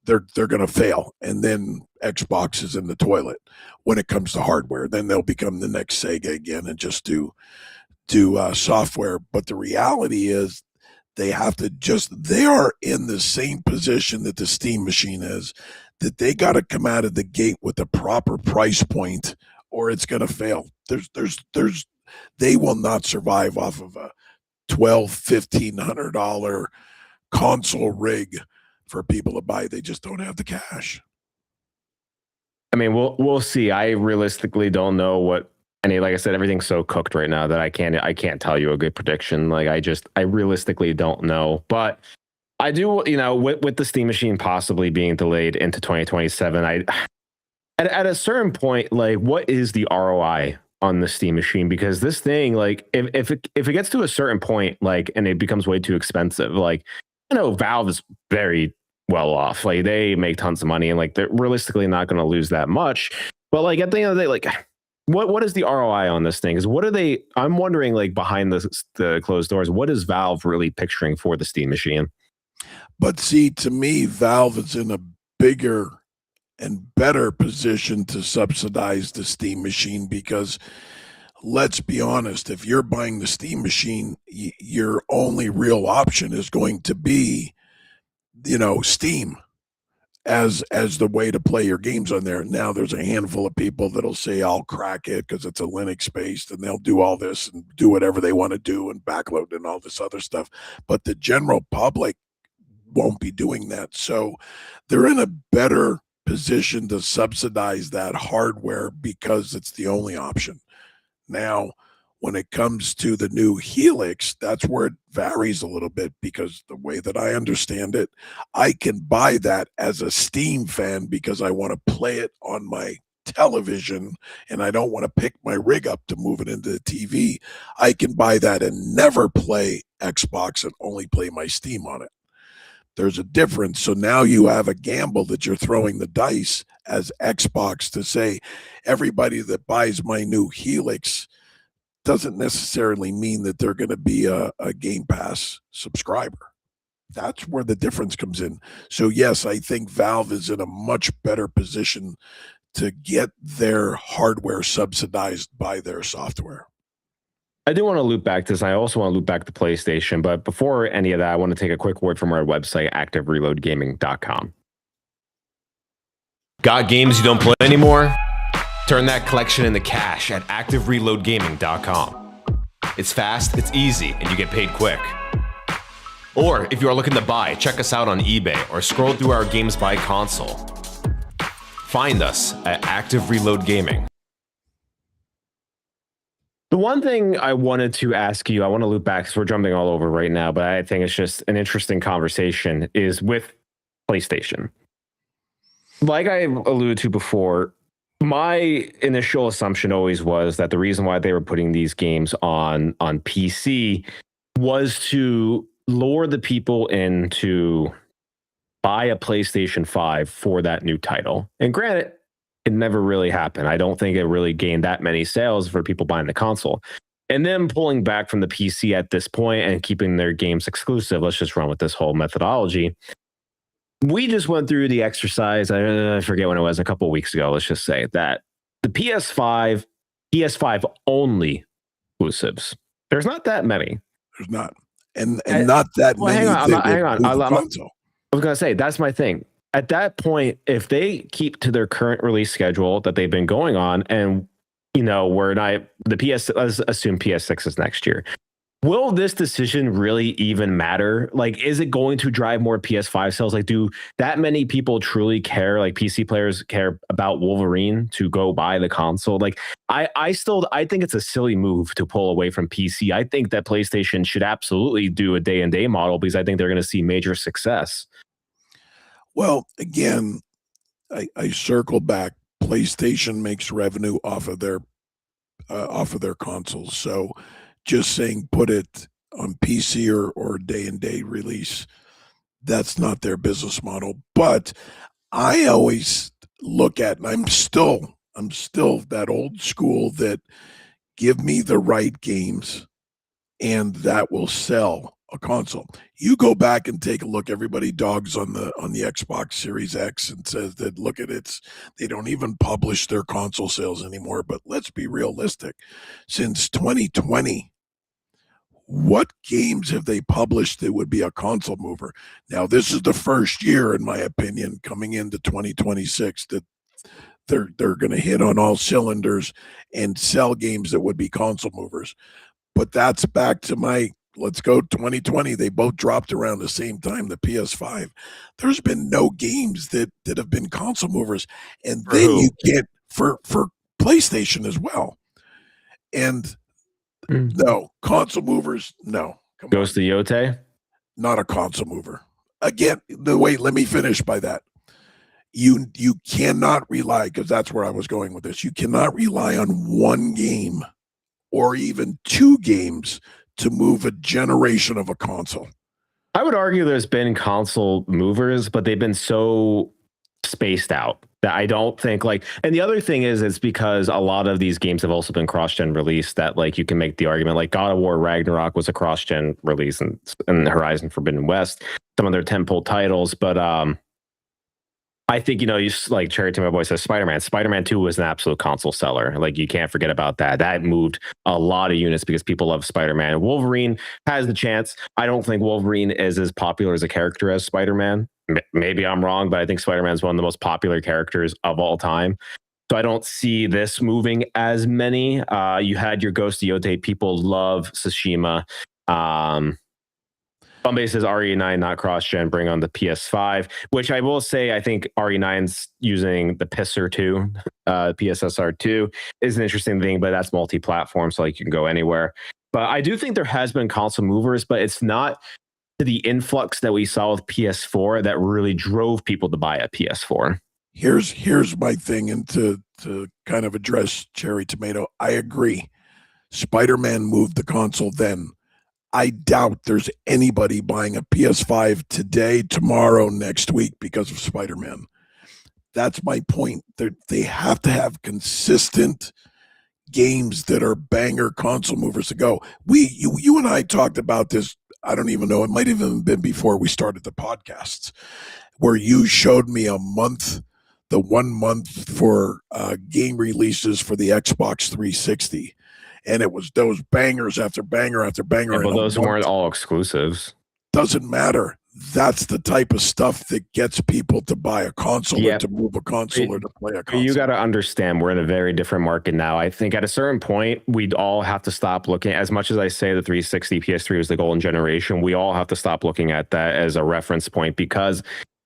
they're going to fail, and then Xbox is in the toilet when it comes to hardware. Then they'll become the next Sega again and just do software. But the reality is they are in the same position that the Steam machine is, that they got to come out of the gate with the proper price point or it's going to fail. They will not survive off of a $1,200-$1,500 console rig for people to buy. They just don't have the cash. I mean, we'll see. I realistically don't know what any. Like I said, everything's so cooked right now that I can't tell you a good prediction. Like I realistically don't know. But I do, with the Steam machine possibly being delayed into 2027, at a certain point, like, what is the ROI on the Steam machine? Because this thing, like, if it gets to a certain point, like, and it becomes way too expensive, like, Valve is very well off. Like, they make tons of money, and like, they're realistically not going to lose that much. But like, at the end of the day, like, what is the ROI on this thing? Is what are they? I'm wondering, like, behind the closed doors, what is Valve really picturing for the Steam machine? But see, to me, Valve is in a bigger and better position to subsidize the Steam machine, because let's be honest, if you're buying the Steam machine, your only real option is going to be, Steam as the way to play your games on there. Now, there's a handful of people that'll say, I'll crack it because it's a Linux based, and they'll do all this and do whatever they want to do and backload and all this other stuff. But the general public won't be doing that. So they're in a better position to subsidize that hardware because it's the only option. Now, when it comes to the new Helix, that's where it varies a little bit, because the way that I understand it, I can buy that as a Steam fan because I want to play it on my television and I don't want to pick my rig up to move it into the TV. I can buy that and never play Xbox and only play my Steam on it. There's a difference. So now you have a gamble that you're throwing the dice as Xbox to say, everybody that buys my new Helix doesn't necessarily mean that they're going to be a Game Pass subscriber. That's where the difference comes in. So yes, I think Valve is in a much better position to get their hardware subsidized by their software. I do want to loop back to this. I also want to loop back to PlayStation. But before any of that, I want to take a quick word from our website, activereloadgaming.com. Got games you don't play anymore? Turn that collection into cash at activereloadgaming.com. It's fast, it's easy, and you get paid quick. Or if you are looking to buy, check us out on eBay or scroll through our Games by console. Find us at Active Reload Gaming. The one thing I wanted to ask you, I want to loop back because we're jumping all over right now, but I think it's just an interesting conversation, is with PlayStation. Like I alluded to before, my initial assumption always was that the reason why they were putting these games on PC was to lure the people in to buy a PlayStation 5 for that new title. And granted, it never really happened. I don't think it really gained that many sales for people buying the console. And then pulling back from the PC at this point and keeping their games exclusive, let's just run with this whole methodology. We just went through the exercise, I forget when it was, a couple of weeks ago, let's just say, that the PS5 only exclusives, there's not that many. There's not. And not that many. Hang on. I was going to say, that's my thing. At that point, if they keep to their current release schedule that they've been going on, and let's assume PS6 is next year, will this decision really even matter? Like, is it going to drive more PS5 sales? Like, do that many people truly care? Like, PC players care about Wolverine to go buy the console? Like, I think it's a silly move to pull away from PC. I think that PlayStation should absolutely do a day-and-day model because I think they're going to see major success. Well, again, I circle back. PlayStation makes revenue off of their consoles. So just saying put it on PC or day-and-day release, that's not their business model. But I always look at, and I'm still I'm still that old school that give me the right games and that will sell a console. You go back and take a look. Everybody dogs on the Xbox Series X and says that look at it, they don't even publish their console sales anymore. But let's be realistic. Since 2020, what games have they published that would be a console mover? Now, this is the first year, in my opinion, coming into 2026 that they're going to hit on all cylinders and sell games that would be console movers. But that's back to my let's go 2020. They both dropped around the same time, the PS5. There's been no games that have been console movers. And then you get for PlayStation as well. And no, console movers, no. Ghost of Yote? Not a console mover. Again, wait, let me finish by that. You cannot rely, because that's where I was going with this. You cannot rely on one game or even two games to move a generation of a console. I would argue there's been console movers, but they've been so spaced out that I don't think and the other thing is it's because a lot of these games have also been cross-gen released that you can make the argument God of War Ragnarok was a cross-gen release and Horizon Forbidden West, some of their tentpole titles, but I think, you Cherry to my boy says Spider-Man 2 was an absolute console seller. You can't forget about that. That moved a lot of units because people love Spider-Man. Wolverine has the chance. I don't think Wolverine is as popular as a character as Spider-Man. Maybe I'm wrong, but I think Spider-Man is one of the most popular characters of all time. So I don't see this moving as many. You had your Ghost of Yote. People love Tsushima. Bombay says RE9 not cross-gen, bring on the PS5, which I will say I think RE9's using the PSR 2, PSSR 2 is an interesting thing, but that's multi-platform, so you can go anywhere. But I do think there has been console movers, but it's not to the influx that we saw with PS4 that really drove people to buy a PS4. Here's my thing, and to kind of address Cherry Tomato, I agree. Spider-Man moved the console then. I doubt there's anybody buying a PS5 today, tomorrow, next week because of Spider-Man. That's my point. They have to have consistent games that are banger console movers to go. You and I talked about this. I don't even know. It might have even been before we started the podcasts, where you showed me a month, the 1 month for game releases for the Xbox 360. And it was those bangers after banger after banger. Yeah, but those weren't all exclusives. Doesn't matter. That's the type of stuff that gets people to buy a console or to move a console or to play a console. You got to understand, we're in a very different market now. I think at a certain point, we'd all have to stop looking. As much as I say the 360 PS3 was the golden generation, we all have to stop looking at that as a reference point, because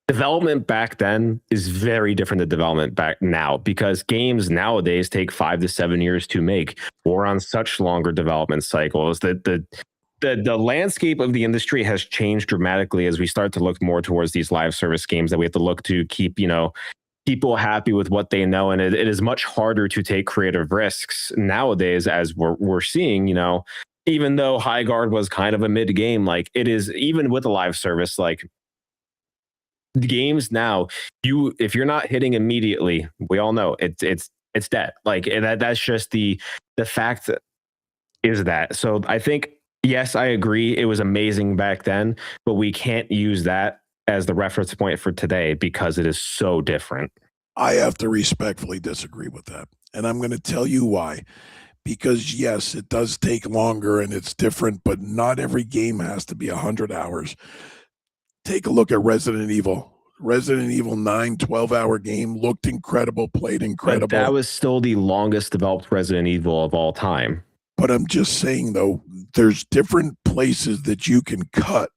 development back then is very different than development back now, because games nowadays take 5 to 7 years to make. We're on such longer development cycles that the landscape of the industry has changed dramatically as we start to look more towards these live service games that we have to look to keep, people happy with what they know. And it is much harder to take creative risks nowadays, as we're seeing, even though High Guard was kind of a mid game, it is, even with a live service, the games now, if you're not hitting immediately, we all know it's dead. That's just the fact that is that. So I think, yes, I agree, it was amazing back then, but we can't use that as the reference point for today because it is so different. I have to respectfully disagree with that, and I'm going to tell you why. Because yes, it does take longer and it's different, but not every game has to be 100 hours. Take a look at Resident Evil. Resident Evil 9, 12-hour game, looked incredible, played incredible. But that was still the longest developed Resident Evil of all time. But I'm just saying, though, there's different places that you can cut.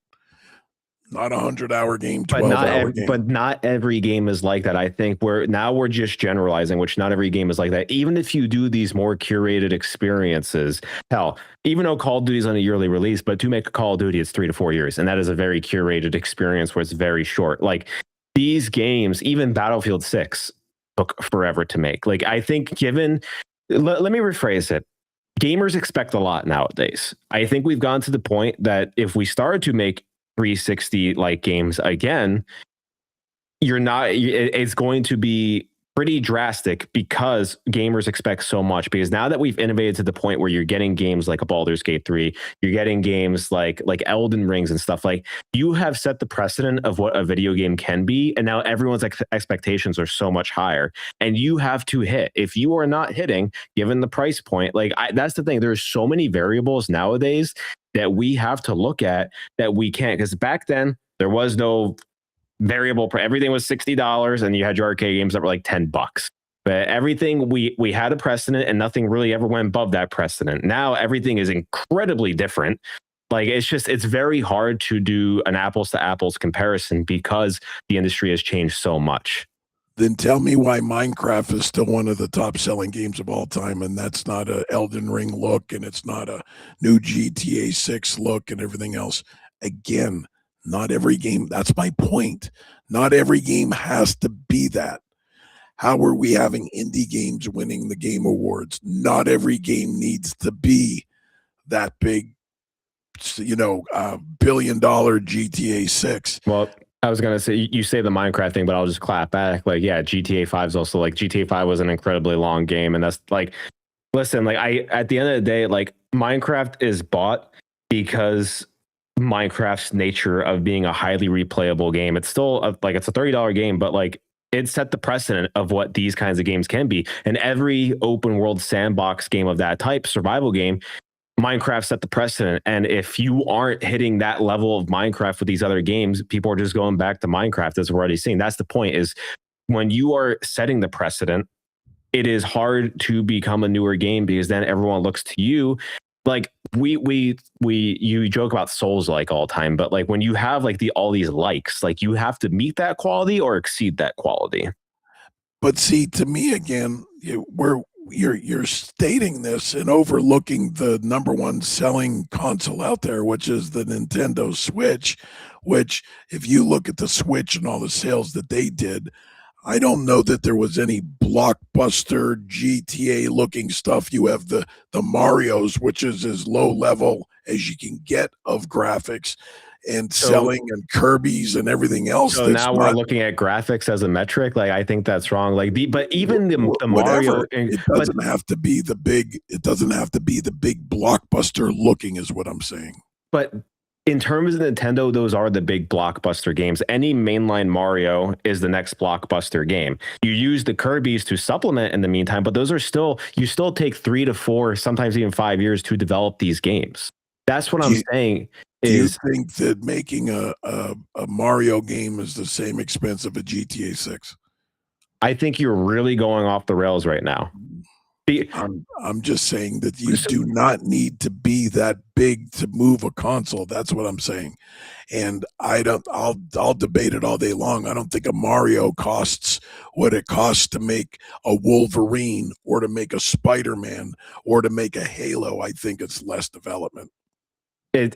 Not a 100-hour game, 12-hour game. But not every game is like that. I think we're just generalizing, which not every game is like that. Even if you do these more curated experiences, hell, even though Call of Duty is on a yearly release, but to make a Call of Duty, it's 3 to 4 years. And that is a very curated experience where it's very short. These games, even Battlefield 6 took forever to make. I think let me rephrase it. Gamers expect a lot nowadays. I think we've gone to the point that if we started to make 360 games again, it's going to be pretty drastic because gamers expect so much. Because now that we've innovated to the point where you're getting games like a Baldur's Gate 3, you're getting games like Elden Rings and stuff, like you have set the precedent of what a video game can be, and now everyone's expectations are so much higher, and you have to hit. If you are not hitting, given the price point, like that's the thing. There's so many variables nowadays that we have to look at that we can't. Because back then there was no variable. Everything was $60, and you had your arcade games that were like $10. But everything we had a precedent, and nothing really ever went above that precedent. Now everything is incredibly different. Like it's very hard to do an apples to apples comparison because the industry has changed so much. Then tell me why Minecraft is still one of the top selling games of all time, and that's not a Elden Ring look, and it's not a new GTA 6 look and everything else. Again, not every game, that's my point. Not every game has to be that. How are we having indie games winning the game awards? Not every game needs to be that big, $1 billion GTA 6. Well, I was going to say, you say the Minecraft thing, but I'll just clap back. Like, yeah, GTA 5 is also like, GTA 5 was an incredibly long game. And that's like, listen, like at the end of the day, like Minecraft is bought because Minecraft's nature of being a highly replayable game. It's still it's a $30 game, but like it set the precedent of what these kinds of games can be. And every open world sandbox game of that type, survival game, Minecraft set the precedent. And if you aren't hitting that level of Minecraft with these other games, people are just going back to Minecraft, as we're already seeing. That's the point, is when you are setting the precedent, it is hard to become a newer game because then everyone looks to you. Like you joke about Souls like all the time, but like when you have like all these likes, like you have to meet that quality or exceed that quality. But see, to me again, you're stating this and overlooking the number one selling console out there, which is the Nintendo Switch, which if you look at the Switch and all the sales that they did, I don't know that there was any blockbuster GTA looking stuff. You have the Marios, which is as low level as you can get of graphics, and selling, and Kirby's and everything else. So now we're looking at graphics as a metric. Like I think that's wrong. Like but even the Mario, it doesn't have to be the big. It doesn't have to be the big blockbuster looking, is what I'm saying. But in terms of Nintendo, those are the big blockbuster games. Any mainline Mario is the next blockbuster game. You use the Kirby's to supplement in the meantime, but those are still, you still take 3 to 4, sometimes even 5 years to develop these games. That's what I'm saying. Do you think that making a Mario game is the same expense of a GTA 6? I think you're really going off the rails right now. I'm just saying that you do not need to be that big to move a console. That's what I'm saying. And I'll debate it all day long. I don't think a Mario costs what it costs to make a Wolverine or to make a Spider-Man or to make a Halo. I think it's less development.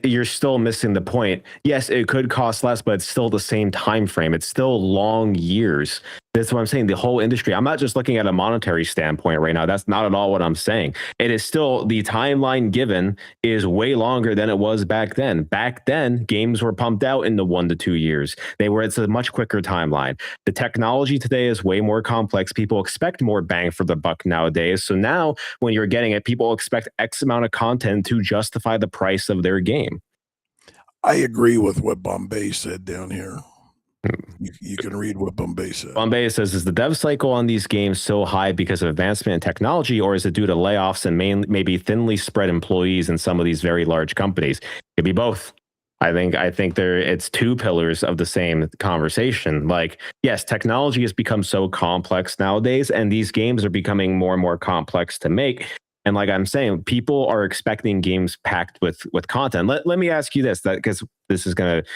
You're still missing the point. Yes, it could cost less, but it's still the same time frame. It's still long years. That's what I'm saying. The whole industry. I'm not just looking at a monetary standpoint right now. That's not at all what I'm saying. It is still, the timeline given is way longer than it was back then. Back then, games were pumped out in the 1 to 2 years. It's a much quicker timeline. The technology today is way more complex. People expect more bang for the buck nowadays. So now when you're getting it, people expect X amount of content to justify the price of their game. I agree with what Bombay said down here. You can read what Bombay said. Bombay says, is the dev cycle on these games so high because of advancement in technology, or is it due to layoffs and maybe thinly spread employees in some of these very large companies? It could be both. I think it's two pillars of the same conversation. Like, yes, technology has become so complex nowadays, and these games are becoming more and more complex to make. And like I'm saying, people are expecting games packed with content. Let me ask you this, because this is going to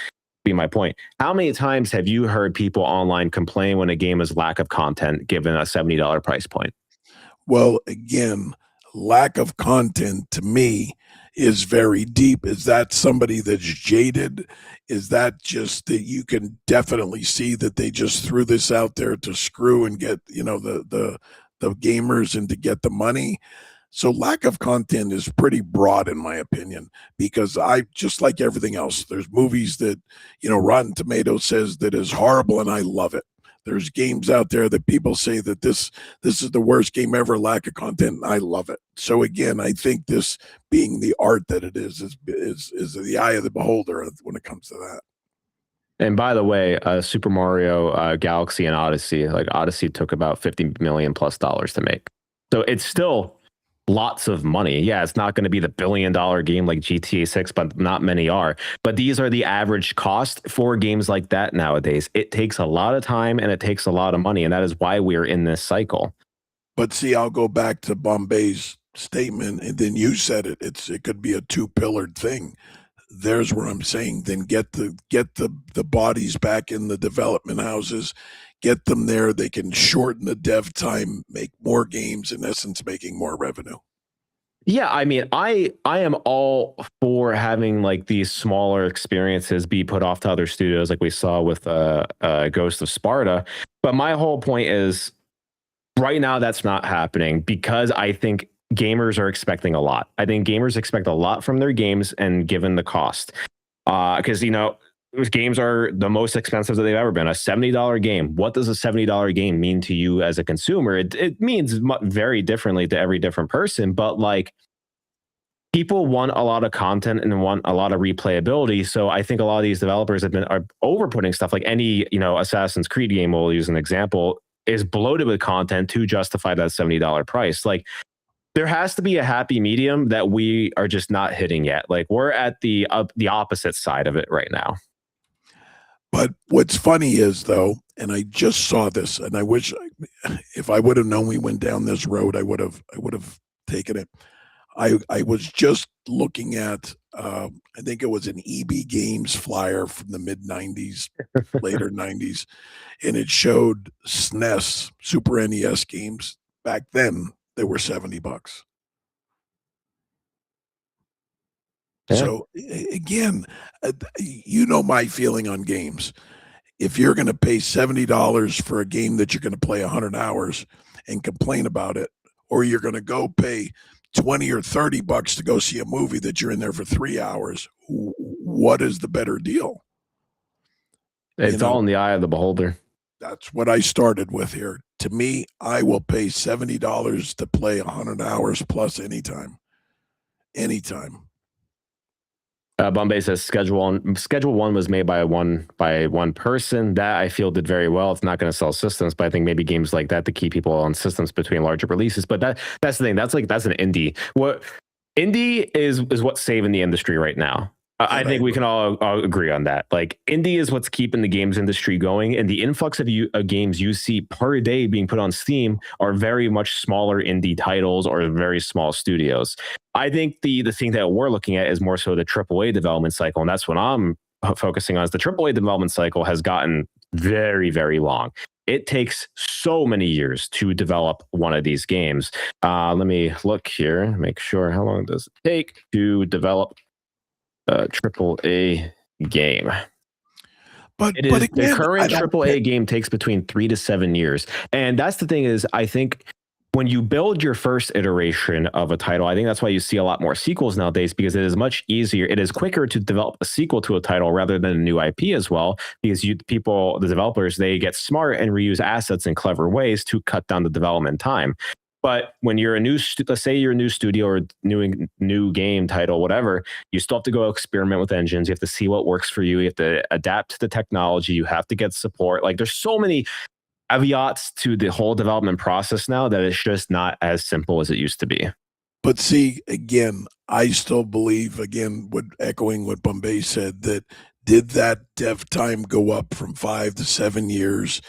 be my point. How many times have you heard people online complain when a game is lack of content given a $70 price point? Well, again, lack of content to me is very deep. Is that somebody that's jaded? Is that just that you can definitely see that they just threw this out there to screw and get, the gamers and to get the money? So lack of content is pretty broad in my opinion, because I just like everything else. There's movies that, Rotten Tomatoes says that is horrible and I love it. There's games out there that people say that this is the worst game ever, lack of content. I love it. So again, I think this being the art that it is the eye of the beholder when it comes to that. And by the way, Super Mario Galaxy and Odyssey, like Odyssey took about $50 million plus to make. So it's still lots of money. Yeah, it's not going to be the $1 billion game like GTA 6, but not many are. But these are the average cost for games like that nowadays. It takes a lot of time and it takes a lot of money, and that is why we're in this cycle. But see, I'll go back to Bombay's statement, and then you said it. It could be a two-pillared thing. There's where I'm saying, then get the bodies back in the development houses, get them there. They can shorten the dev time, make more games, in essence, making more revenue. Yeah, I mean, I am all for having like these smaller experiences be put off to other studios, like we saw with Ghost of Sparta. But my whole point is, right now that's not happening because I think gamers are expecting a lot. I think gamers expect a lot from their games, and given the cost, because games are the most expensive that they've ever been. A $70 game. What does a $70 game mean to you as a consumer? It means very differently to every different person, but like, people want a lot of content and want a lot of replayability. So I think a lot of these developers are overputting stuff. Like any Assassin's Creed game, we'll use an example, is bloated with content to justify that $70 price. Like, there has to be a happy medium that we are just not hitting yet. Like, we're at the opposite side of it right now. But what's funny is, though, and I just saw this, and I wish if I would have known we went down this road, I would have taken it. I was just looking at, I think it was an EB Games flyer from the mid 90s, later 90s, and it showed SNES, Super NES games. Back then, they were $70. Yeah. So again, my feeling on games. If you're going to pay $70 for a game that you're going to play 100 hours and complain about it, or you're going to go pay $20 or $30 to go see a movie that you're in there for 3 hours, what is the better deal? It's all in the eye of the beholder. That's what I started with here. To me, I will pay $70 to play 100 hours plus anytime. Anytime. Bombay says Schedule One was made by one person. That I feel did very well. It's not going to sell systems, but I think maybe games like that to keep people on systems between larger releases. But that's the thing. That's an indie. What indie is what's saving the industry right now. I think we can all agree on that. Like, indie is what's keeping the games industry going, and the influx of games you see per day being put on Steam are very much smaller indie titles or very small studios. I think the thing that we're looking at is more so the AAA development cycle, and that's what I'm focusing on. Is the AAA development cycle has gotten very, very long. It takes so many years to develop one of these games. Let me look here, make sure. How long does it take to develop AAA game? But again, the current AAA game takes between 3 to 7 years, and that's the thing is, I think when you build your first iteration of a title, I think that's why you see a lot more sequels nowadays, because it is much easier. It is quicker to develop a sequel to a title rather than a new IP as well, because the developers, they get smart and reuse assets in clever ways to cut down the development time. But when you're let's say you're a new studio or new game title, whatever, you still have to go experiment with engines. You have to see what works for you. You have to adapt to the technology. You have to get support. Like, there's so many caveats to the whole development process now that it's just not as simple as it used to be. But see, again, I still believe, again, echoing what Bombay said, that did that dev time go up from 5 to 7 years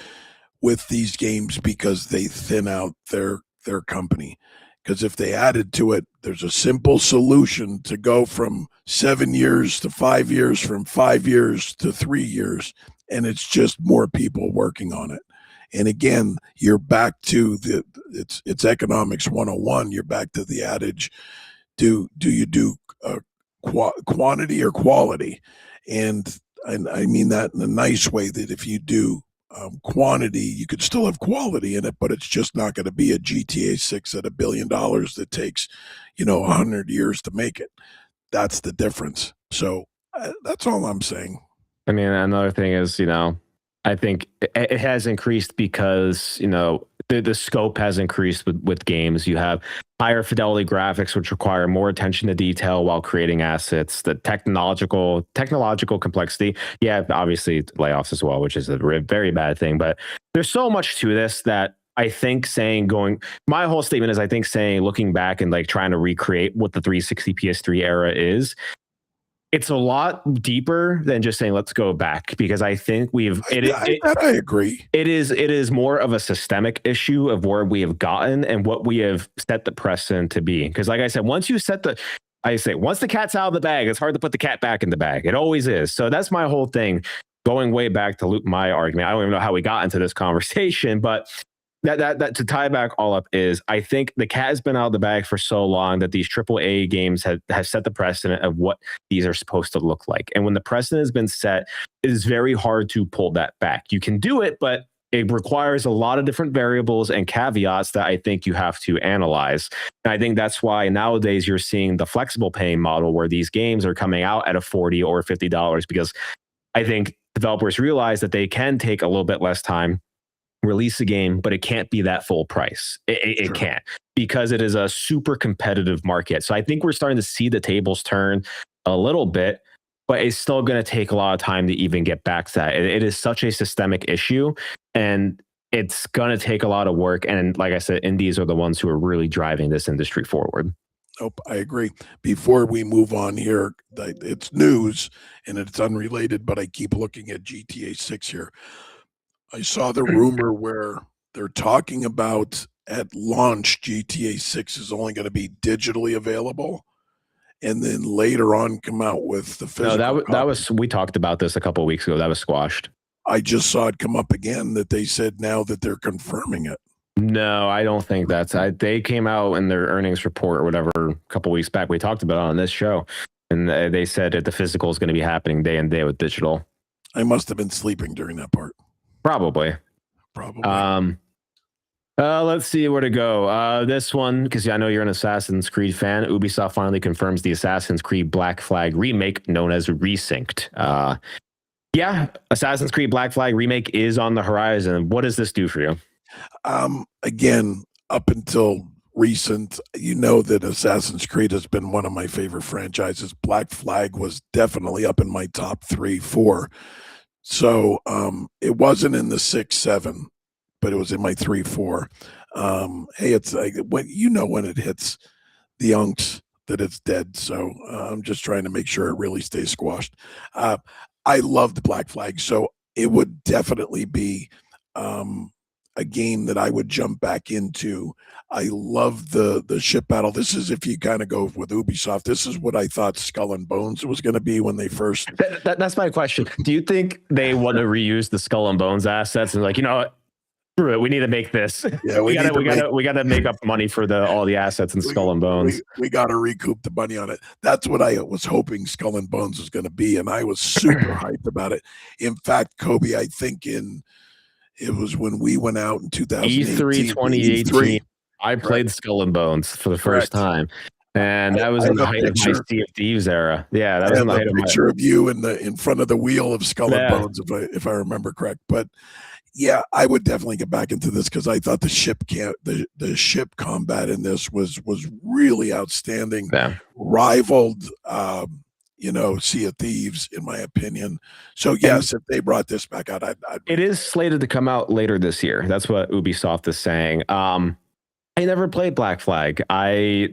with these games because they thin out their company? Because if they added to it, there's a simple solution to go from 7 years to 5 years, from 5 years to 3 years, and it's just more people working on it. And again, you're back to it's economics 101. You're back to the adage: do you do quantity or quality? And I mean that in a nice way. That if you do quantity, you could still have quality in it, but it's just not going to be a GTA 6 at $1 billion that takes 100 years to make it. That's the difference. So that's all I'm saying. I mean, another thing is, I think it has increased because, you know, the scope has increased with games. You have higher fidelity graphics, which require more attention to detail while creating assets. The technological complexity, yeah, obviously layoffs as well, which is a very bad thing. But there's so much to this that I think my whole statement is I think saying looking back and like trying to recreate what the 360 PS3 era is, it's a lot deeper than just saying let's go back, because I think I agree. it is more of a systemic issue of where we have gotten and what we have set the precedent to be. Because like I said, once the cat's out of the bag, it's hard to put the cat back in the bag. It always is. So that's my whole thing. Going way back to loop my argument, I don't even know how we got into this conversation, but that to tie back all up is I think the cat has been out of the bag for so long that these AAA games have set the precedent of what these are supposed to look like. And when the precedent has been set, it is very hard to pull that back. You can do it, but it requires a lot of different variables and caveats that I think you have to analyze. And I think that's why nowadays you're seeing the flexible paying model where these games are coming out at a $40 or $50, because I think developers realize that they can take a little bit less time, release a game, but it can't be that full price. It can't, because it is a super competitive market. So I think we're starting to see the tables turn a little bit, but it's still going to take a lot of time to even get back to that. It is such a systemic issue, and it's going to take a lot of work. And like I said, indies are the ones who are really driving this industry forward. Nope, I agree. Before we move on here, it's news and it's unrelated, but I keep looking at GTA 6 here. I saw the rumor where they're talking about at launch GTA 6 is only going to be digitally available, and then later on come out with the physical. No, that was we talked about this a couple of weeks ago. That was squashed. I just saw it come up again that they said now that they're confirming it. No, I don't think they came out in their earnings report or whatever a couple of weeks back. We talked about it on this show, and they said that the physical is going to be happening day and day with digital. I must have been sleeping during that part. Probably. Let's see where to go. This one, because I know you're an Assassin's Creed fan. Ubisoft finally confirms the Assassin's Creed Black Flag remake, known as Resynced. Yeah, Assassin's Creed Black Flag remake is on the horizon. What does this do for you? Again, up until recent, you know that Assassin's Creed has been one of my favorite franchises. Black Flag was definitely up in my top 3, 4. So it wasn't in the 6, 7, but it was in my 3, 4. Hey, it's like when it hits the unks that it's dead. So I'm just trying to make sure it really stays squashed. I loved Black Flag, so it would definitely be a game that I would jump back into. I love the ship battle. This is, if you kind of go with Ubisoft, this is what I thought Skull and Bones was going to be when they first. That's my question. Do you think they want to reuse the Skull and Bones assets and like, you know what? Screw it, we need to make this. Yeah, we gotta make up money for all the assets in Skull and Bones. We got to recoup the money on it. That's what I was hoping Skull and Bones was going to be, and I was super hyped about it. In fact, Kobe, I think it was when we went out in 2018. E3 2018. I played Skull and Bones for the first time, and that was in the height of my Sea of Thieves era. Yeah, that was in the height of my picture of you in front of the wheel of Skull and Bones, if I remember correct. But yeah, I would definitely get back into this because I thought the ship combat in this was really outstanding. Yeah. Rivaled Sea of Thieves, in my opinion. So yes, if they brought this back out, it is slated to come out later this year. That's what Ubisoft is saying. I never played Black Flag. I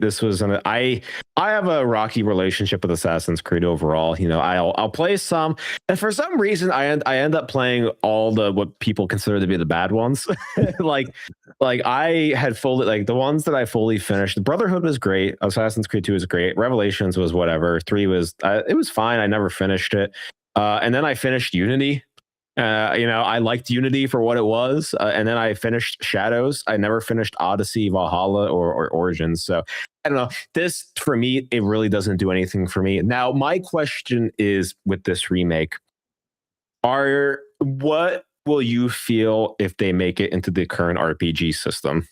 have a rocky relationship with Assassin's Creed overall. You know, I'll play some, and for some reason I end up playing all what people consider to be the bad ones. like I had fully the ones that I fully finished. Brotherhood was great. Assassin's Creed 2 was great. Revelations was whatever. 3 was it was fine. I never finished it. And then I finished Unity. I liked Unity for what it was, and then I finished Shadows. I never finished Odyssey, Valhalla, or Origins. So I don't know. This, for me, it really doesn't do anything for me. Now, my question is with this remake, what will you feel if they make it into the current RPG system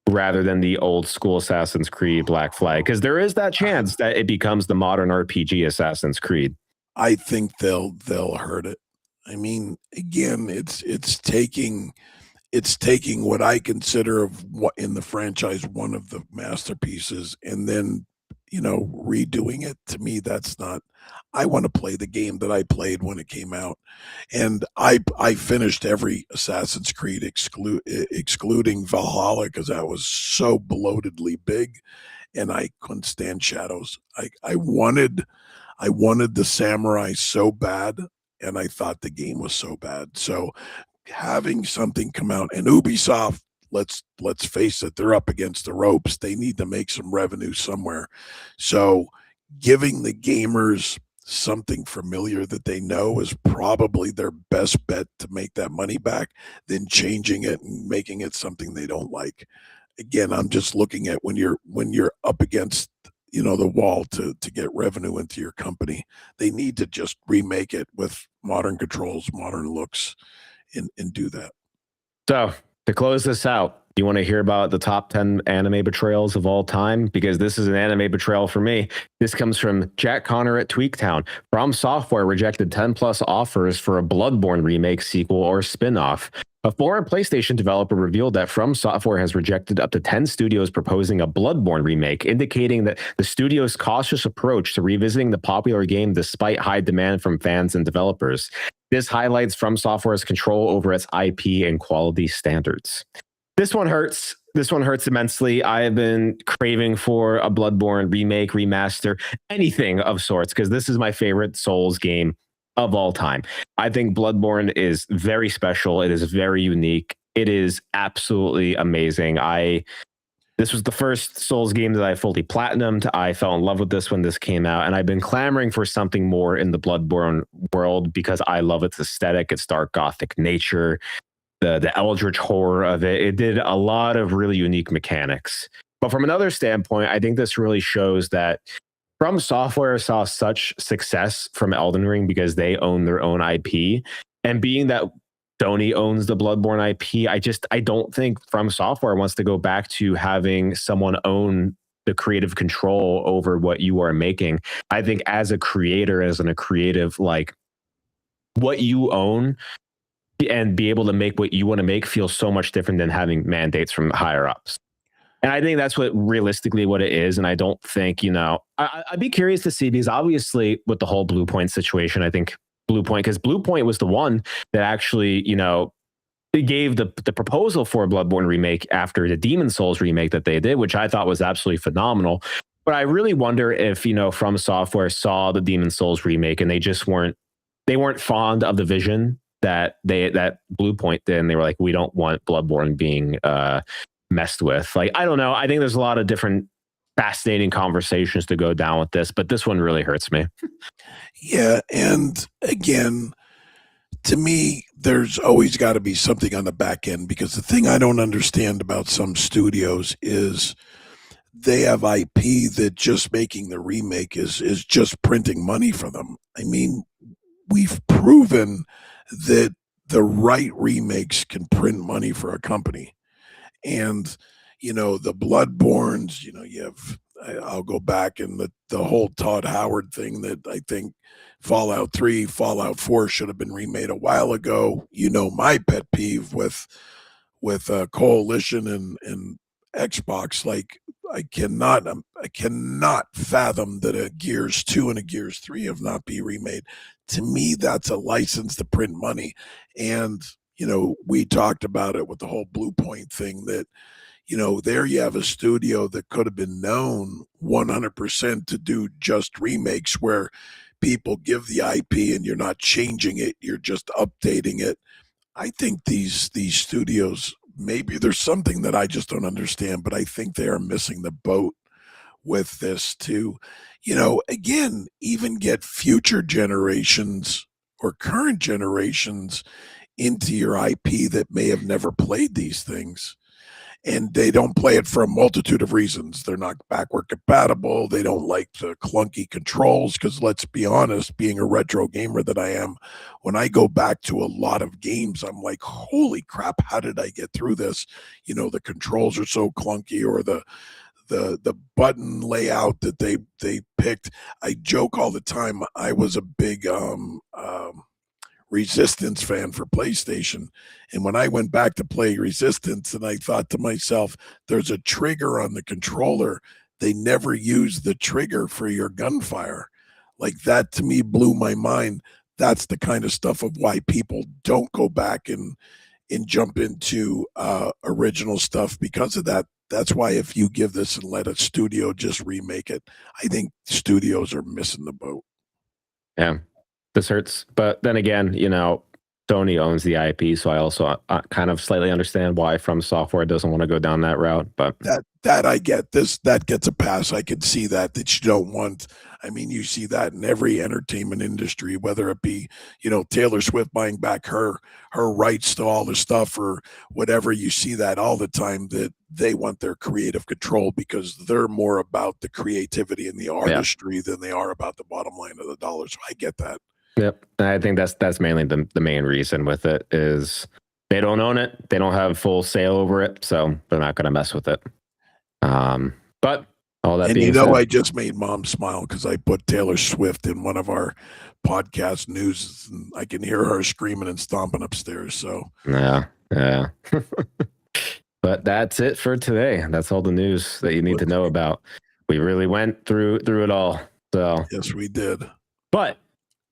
rather than the old school Assassin's Creed Black Flag? Because there is that chance that it becomes the modern RPG Assassin's Creed. I think they'll hurt it. I mean, again, it's taking what I consider of what in the franchise one of the masterpieces, and then redoing it. To me, that's not. I want to play the game that I played when it came out, and I finished every Assassin's Creed excluding Valhalla because that was so bloatedly big, and I couldn't stand Shadows. I wanted the samurai so bad, and I thought the game was so bad. So having something come out, and Ubisoft, let's face it, they're up against the ropes. They need to make some revenue somewhere. So giving the gamers something familiar that they know is probably their best bet to make that money back than changing it and making it something they don't like. Again, I'm just looking at when you're up against the wall to get revenue into your company. They need to just remake it with modern controls, modern looks, and do that. So to close this out, do you want to hear about the top 10 anime betrayals of all time? Because this is an anime betrayal for me. This comes from Jack Connor at Tweaktown. From Software rejected 10 plus offers for a Bloodborne remake, sequel, or spin-off. A foreign PlayStation developer revealed that From Software has rejected up to 10 studios proposing a Bloodborne remake, indicating that the studio's cautious approach to revisiting the popular game despite high demand from fans and developers. This highlights From Software's control over its IP and quality standards. This one hurts. This one hurts immensely. I have been craving for a Bloodborne remake, remaster, anything of sorts, because this is my favorite Souls game of all time. I think Bloodborne is very special. It is very unique. It is absolutely amazing. This was the first Souls game that I fully platinumed. I fell in love with this when this came out, and I've been clamoring for something more in the Bloodborne world because I love its aesthetic, its dark gothic nature, the eldritch horror of it. It did a lot of really unique mechanics. But from another standpoint, I think this really shows that From Software saw such success from Elden Ring because they own their own IP. And being that Sony owns the Bloodborne IP, I don't think From Software wants to go back to having someone own the creative control over what you are making. I think as a creator, as a creative, like what you own and be able to make what you want to make feels so much different than having mandates from higher ups. And I think that's realistically what it is. And I don't think, I'd be curious to see, because obviously with the whole Blue Point situation, I think Blue Point was the one that actually, it gave the proposal for a Bloodborne remake after the Demon Souls remake that they did, which I thought was absolutely phenomenal. But I really wonder if, From Software saw the Demon Souls remake and they weren't fond of the vision that Blue Point did, and they were like, we don't want Bloodborne being messed with. Like, I don't know. I think there's a lot of different fascinating conversations to go down with this, but this one really hurts me. Yeah, and again, to me, there's always got to be something on the back end, because the thing I don't understand about some studios is they have IP that just making the remake is just printing money for them. I mean, we've proven that the right remakes can print money for a company. And, the Bloodborns, I'll go back, and the whole Todd Howard thing that I think Fallout 3, Fallout 4 should have been remade a while ago. My pet peeve with Coalition and Xbox, like I cannot fathom that a Gears 2 and a Gears 3 have not been remade. To me, that's a license to print money. And, we talked about it with the whole Blue Point thing that, there you have a studio that could have been known 100% to do just remakes where people give the IP and you're not changing it, you're just updating it. I think these studios, maybe there's something that I just don't understand, but I think they are missing the boat with this to, again, even get future generations or current generations into your IP that may have never played these things. And they don't play it for a multitude of reasons. They're not backward compatible. They don't like the clunky controls, because let's be honest, being a retro gamer that I am, when I go back to a lot of games, I'm like, holy crap, how did I get through this? The controls are so clunky, or the button layout that they picked. I joke all the time. I was a big Resistance fan for PlayStation. And when I went back to play Resistance, and I thought to myself, there's a trigger on the controller. They never use the trigger for your gunfire. Like, that to me blew my mind. That's the kind of stuff of why people don't go back and jump into original stuff because of that. That's why if you give this and let a studio just remake it, I think studios are missing the boat. Yeah, this hurts. But then again, you know, Sony owns the IP, so I also kind of slightly understand why From Software doesn't want to go down that route. But that I get. That gets a pass. I can see that you don't want. I mean, you see that in every entertainment industry, whether it be, you know, Taylor Swift buying back her rights to all the stuff or whatever. You see that all the time, that they want their creative control because they're more about the creativity and the artistry than they are about the bottom line of the dollars. So I get that. Yep, I think that's mainly the main reason with it is they don't own it, they don't have full sale over it, so they're not going to mess with it. But all that being said, I just made Mom smile because I put Taylor Swift in one of our podcast news, and I can hear her screaming and stomping upstairs. So yeah. But that's it for today. That's all the news that you need to know about. We really went through it all. So yes, we did. But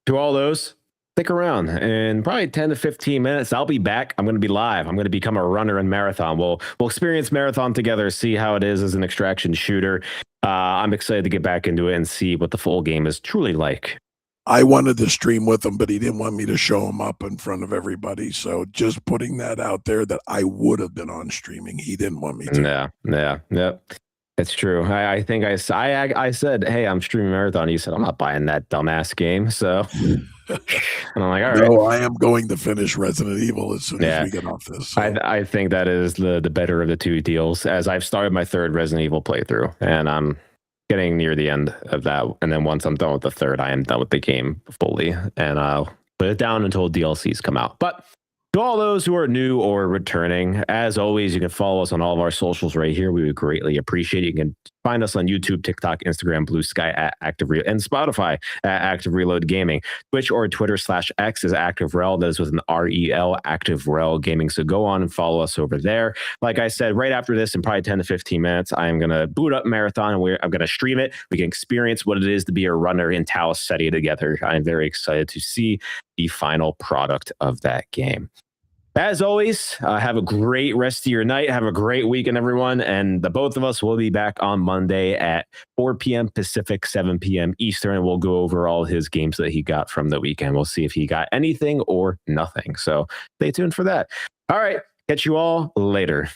to all those, stick around. In probably 10 to 15 minutes, I'll be back. I'm going to be live. I'm going to become a runner in Marathon. We'll experience Marathon together, see how it is as an extraction shooter. I'm excited to get back into it and see what the full game is truly like. I wanted to stream with him, but he didn't want me to show him up in front of everybody. So just putting that out there that I would have been on streaming. He didn't want me to. Yeah. It's true. I think I said, hey, I'm streaming Marathon. He said, I'm not buying that dumbass game. So, and I'm like, all right. No, I am going to finish Resident Evil as soon as we get off this. So. I think that is the better of the two deals, as I've started my third Resident Evil playthrough, and I'm getting near the end of that. And then once I'm done with the third, I am done with the game fully, and I'll put it down until DLCs come out. But to all those who are new or returning, as always, you can follow us on all of our socials right here. We would greatly appreciate it. You can find us on YouTube, TikTok, Instagram, Blue Sky at Active Reload, and Spotify at Active Reload Gaming. Twitch or Twitter/X is Active Rel. That is with an REL, Active Rel Gaming. So go on and follow us over there. Like I said, right after this, in probably 10 to 15 minutes, I am going to boot up Marathon, and I'm going to stream it. We can experience what it is to be a runner in Taos City together. I'm very excited to see the final product of that game. As always, have a great rest of your night. Have a great weekend, everyone. And the both of us will be back on Monday at 4 p.m. Pacific, 7 p.m. Eastern. And we'll go over all his games that he got from the weekend. We'll see if he got anything or nothing. So stay tuned for that. All right. Catch you all later.